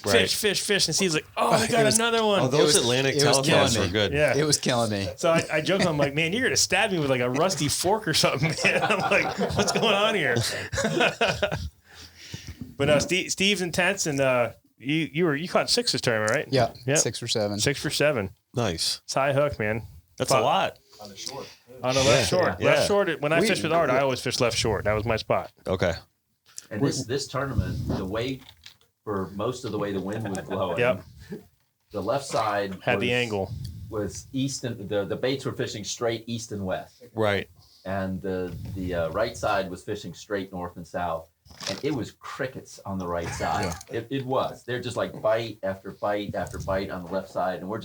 Right. fish, and Steve's like, "Oh, we got another one." Oh, those Atlantic it was telecasts killing were me. good. Yeah. It was killing me. So I joke, I'm like, man, you're gonna stab me with like a rusty fork or something, man. I'm like, what's going on here? But no, Steve's intense, and you caught 6 this tournament, right? Yeah. Yep. 6 for 7. 6 for 7. Nice. It's high hook, man. That's a lot. On the short. On the left short. Yeah. Left short. When I fish with Art, I always fish left short. That was my spot. Okay. and this tournament, the way for most of the way the wind was blowing, Yep. the left side Had was, the angle. was east and the baits were fishing straight east and west, Right. and the right side was fishing straight north and south. And it was crickets on the right side. It was. They're just like bite after bite after bite on the left side, and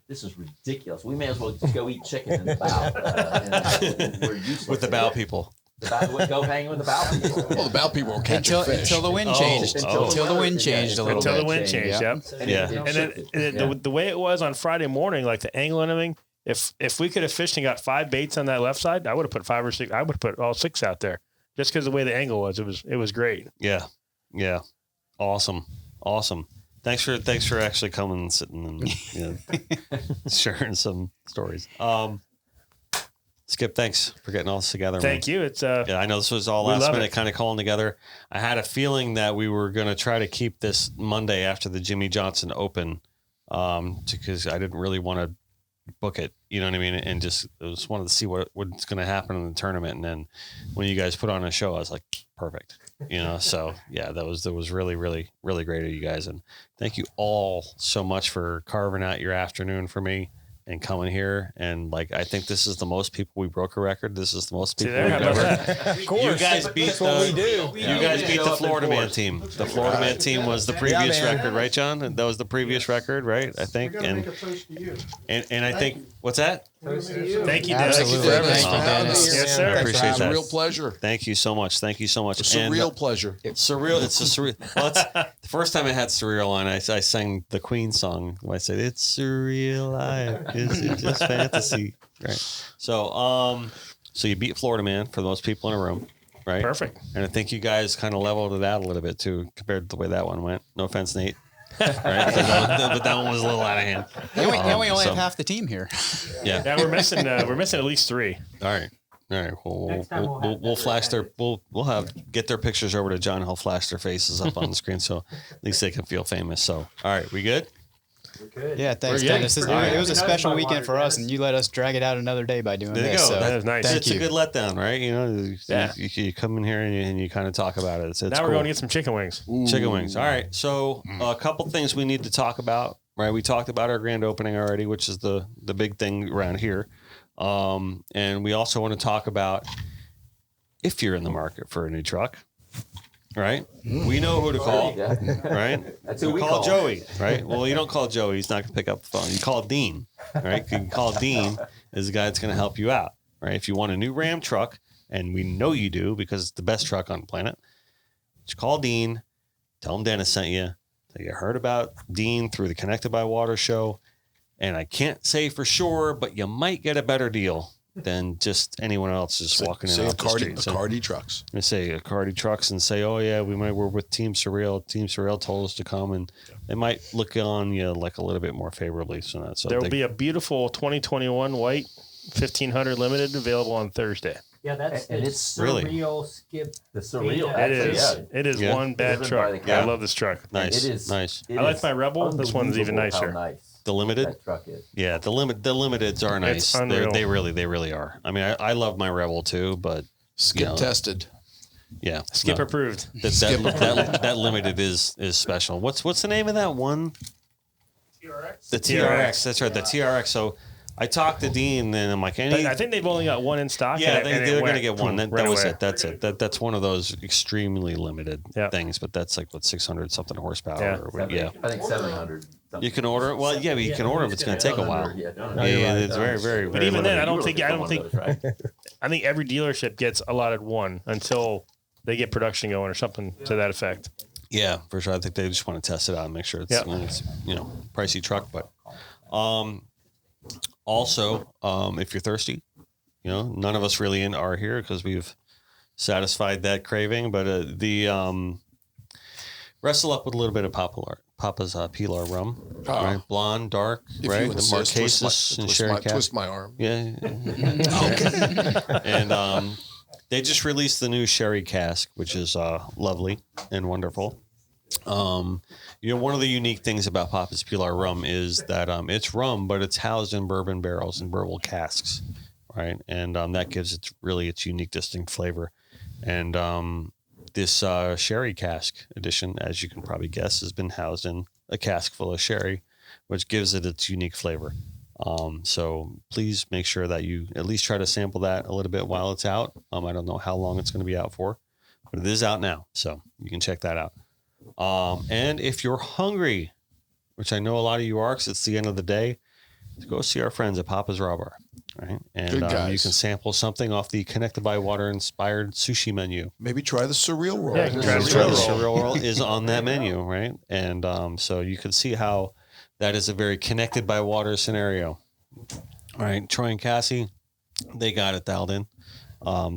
this is ridiculous. We may as well just go eat chicken in the bow. We're useless With the bow people. Go hang with the bow people. Well, the bow people were catching fish. Until the wind Oh, changed. oh. Until the wind changed a little Until bit. the wind changed, yep. Yeah. And then the way it was on Friday morning, like the angle and everything, if we could have fished and got 5 baits on that left side, I would have put 5 or 6. I would have put all 6 out there just because the way the angle was. It was great. Yeah. Yeah. Awesome. Thanks for actually coming and sitting and sharing some stories. Skip, thanks for getting all this together. Thank you. It's Yeah, I know this was all we last love minute it. kind of calling together. I had a feeling that we were going to try to keep this Monday after the Jimmy Johnson Open, because I didn't really want to book it. You know what I mean? And just wanted to see what's going to happen in the tournament. And then when you guys put on a show, I was like, perfect. So yeah, that was really, really, really great of you guys. And thank you all so much for carving out your afternoon for me and coming here. And I think this is the most people we broke a record. This is the most people we've ever. Of course. You guys beat That's what we do. You guys beat the Florida Man team. The Florida Man team was the previous record, right, John? That was the previous record, right? I think. And I think what's that? Thank you, Dennis. Absolutely. Dennis. Thank you, Dennis. Yes, sir. I appreciate It's a that. real pleasure. Thank you so much. Thank you so much. It's a And, real pleasure. surreal. It's a surreal. Well, the first time I had surreal on, I sang the Queen song. I said, "It's surreal life. Is it just fantasy?" Right. So you beat Florida Man for the most people in a room, right? Perfect. And I think you guys kind of leveled it out a little bit too, compared to the way that one went. No offense, Nate. Right? But that one was a little out of hand. And we only so- have half the team here. Yeah. Yeah, we're missing at least 3. All right. Next time we'll have We'll better flash their we'll get their pictures over to John. He'll flash their faces up on the screen, so at least they can feel famous. So, all right, we good? We're good. Yeah, thanks, We're good. Dennis. We're It good. was a Another special my weekend water, for us, Dennis. and you let us drag it out another day by doing There you this. go. So That was nice. Thank It's you. a good letdown, right? Yeah. You come in here and you kind of talk about it. It's Now cool. we're going to get some chicken wings. Chicken wings. All right. So a couple things we need to talk about, right? We talked about our grand opening already, which is the big thing around here. And we also want to talk about if you're in the market for a new truck, right? We know who to call, right? That's who we call call. Joey, right? Well, you don't call Joey. He's not going to pick up the phone. You call Dean, right? You can call Dean is the guy that's going to help you out, right? If you want a new Ram truck, and we know you do because it's the best truck on the planet, just call Dean, tell him Dennis sent you, that you heard about Dean through the Connected by Water show. And I can't say for sure, but you might get a better deal than just anyone else just walking in off the street. So, Cardi Trucks. They say Cardi Trucks and say, oh, yeah, we might work with Team Surreal. Team Surreal told us to come, and they might look on you like a little bit more favorably. So there will be a beautiful 2021 white 1500 limited available on Thursday. Yeah, that's And the it's Surreal Skip. The Surreal. It is. Actually, It is one bad Driven truck. by the I love this truck. Nice. It is nice. It I like is my Rebel. This one's even nicer. How nice The Limited? that truck is. Yeah, the limiteds are nice. It's unreal. They really are. I mean, I love my Rebel too, but Skip tested. yeah, Skip no, approved. that limited is special. What's the name of that one? TRX. The TRX. That's right, the TRX. So I talked to Dean, and I'm like, I think they've only got one in stock. yeah, and they're going to get one. That was away. it. That's it. That's one of those extremely limited Yeah. things, but that's like what 600 something horsepower. Yeah. Yeah. I think 700. You can order it. Well, yeah, but you can order them. It's going to take a while. Yeah, Yeah, it's very, very, But very even then, limited. I don't think I think every dealership gets allotted one until they get production going or something to that effect. Yeah, for sure. I think they just want to test it out and make sure it's, Yeah. it's pricey truck. But also, if you're thirsty, none of us really are here because we've satisfied that craving. But wrestle up with a little bit of Papa's Pilar rum, right? Blonde, dark, If right? you The insist, Marquesas and sherry cask. twist my arm. Yeah. And they just released the new sherry cask, which is lovely and wonderful. One of the unique things about Papa's Pilar rum is that it's rum, but it's housed in bourbon barrels and bourbon casks, right? And that gives its unique, distinct flavor. And this sherry cask edition, as you can probably guess, has been housed in a cask full of sherry, which gives it its unique flavor. So please make sure that you at least try to sample that a little bit while it's out. I don't know how long it's going to be out for, but it is out now, so you can check that out. And if you're hungry, which I know a lot of you are, because it's the end of the day, go see our friends at Papa's Raw Bar, right? And Good guys. you can sample something off the Connected by Water inspired sushi menu. Maybe try the surreal roll. Yeah, you can try the The surreal roll. surreal roll is on that menu, right? And so you can see how that is a very Connected by Water scenario. All right, Troy and Cassie, they got it dialed in.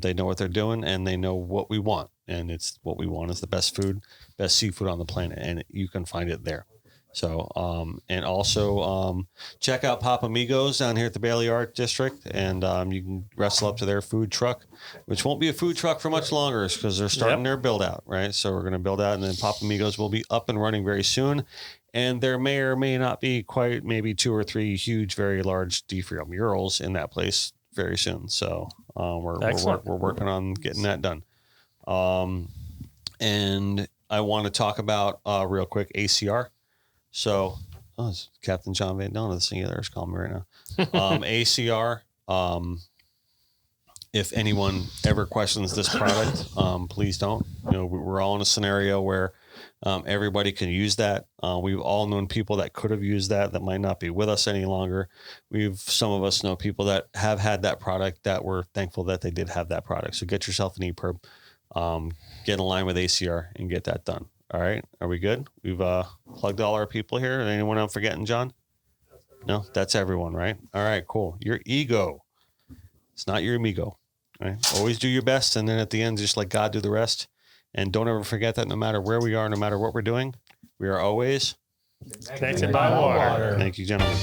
They know what they're doing, and they know what we want. And it's what we want is the best food, best seafood on the planet, and you can find it there. So, and also check out Pop Amigos down here at the Bailey Art District, and you can wrestle up to their food truck, which won't be a food truck for much longer because they're starting their build out, right? So we're going to build out, and then Pop Amigos will be up and running very soon. And there may or may not be quite maybe 2 or 3 huge, very large Friel murals in that place very soon. So we're working on getting that done. And I want to talk about real quick ACR. So, it's Captain John Van Dalen of the Singular's calling me right now. ACR. If anyone ever questions this product, please don't. We're all in a scenario where everybody can use that. We've all known people that could have used that might not be with us any longer. Some of us know people that have had that product that were thankful that they did have that product. So get yourself an EPIRB, get in line with ACR and get that done. All right. Are we good? We've plugged all our people here. Anyone I'm forgetting, John? No, that's everyone, right? All right, cool. Your ego. It's not your amigo. Right? Always do your best. And then at the end, just let God do the rest. And don't ever forget that no matter where we are, no matter what we're doing, we are always Connected by water. Thank you, gentlemen.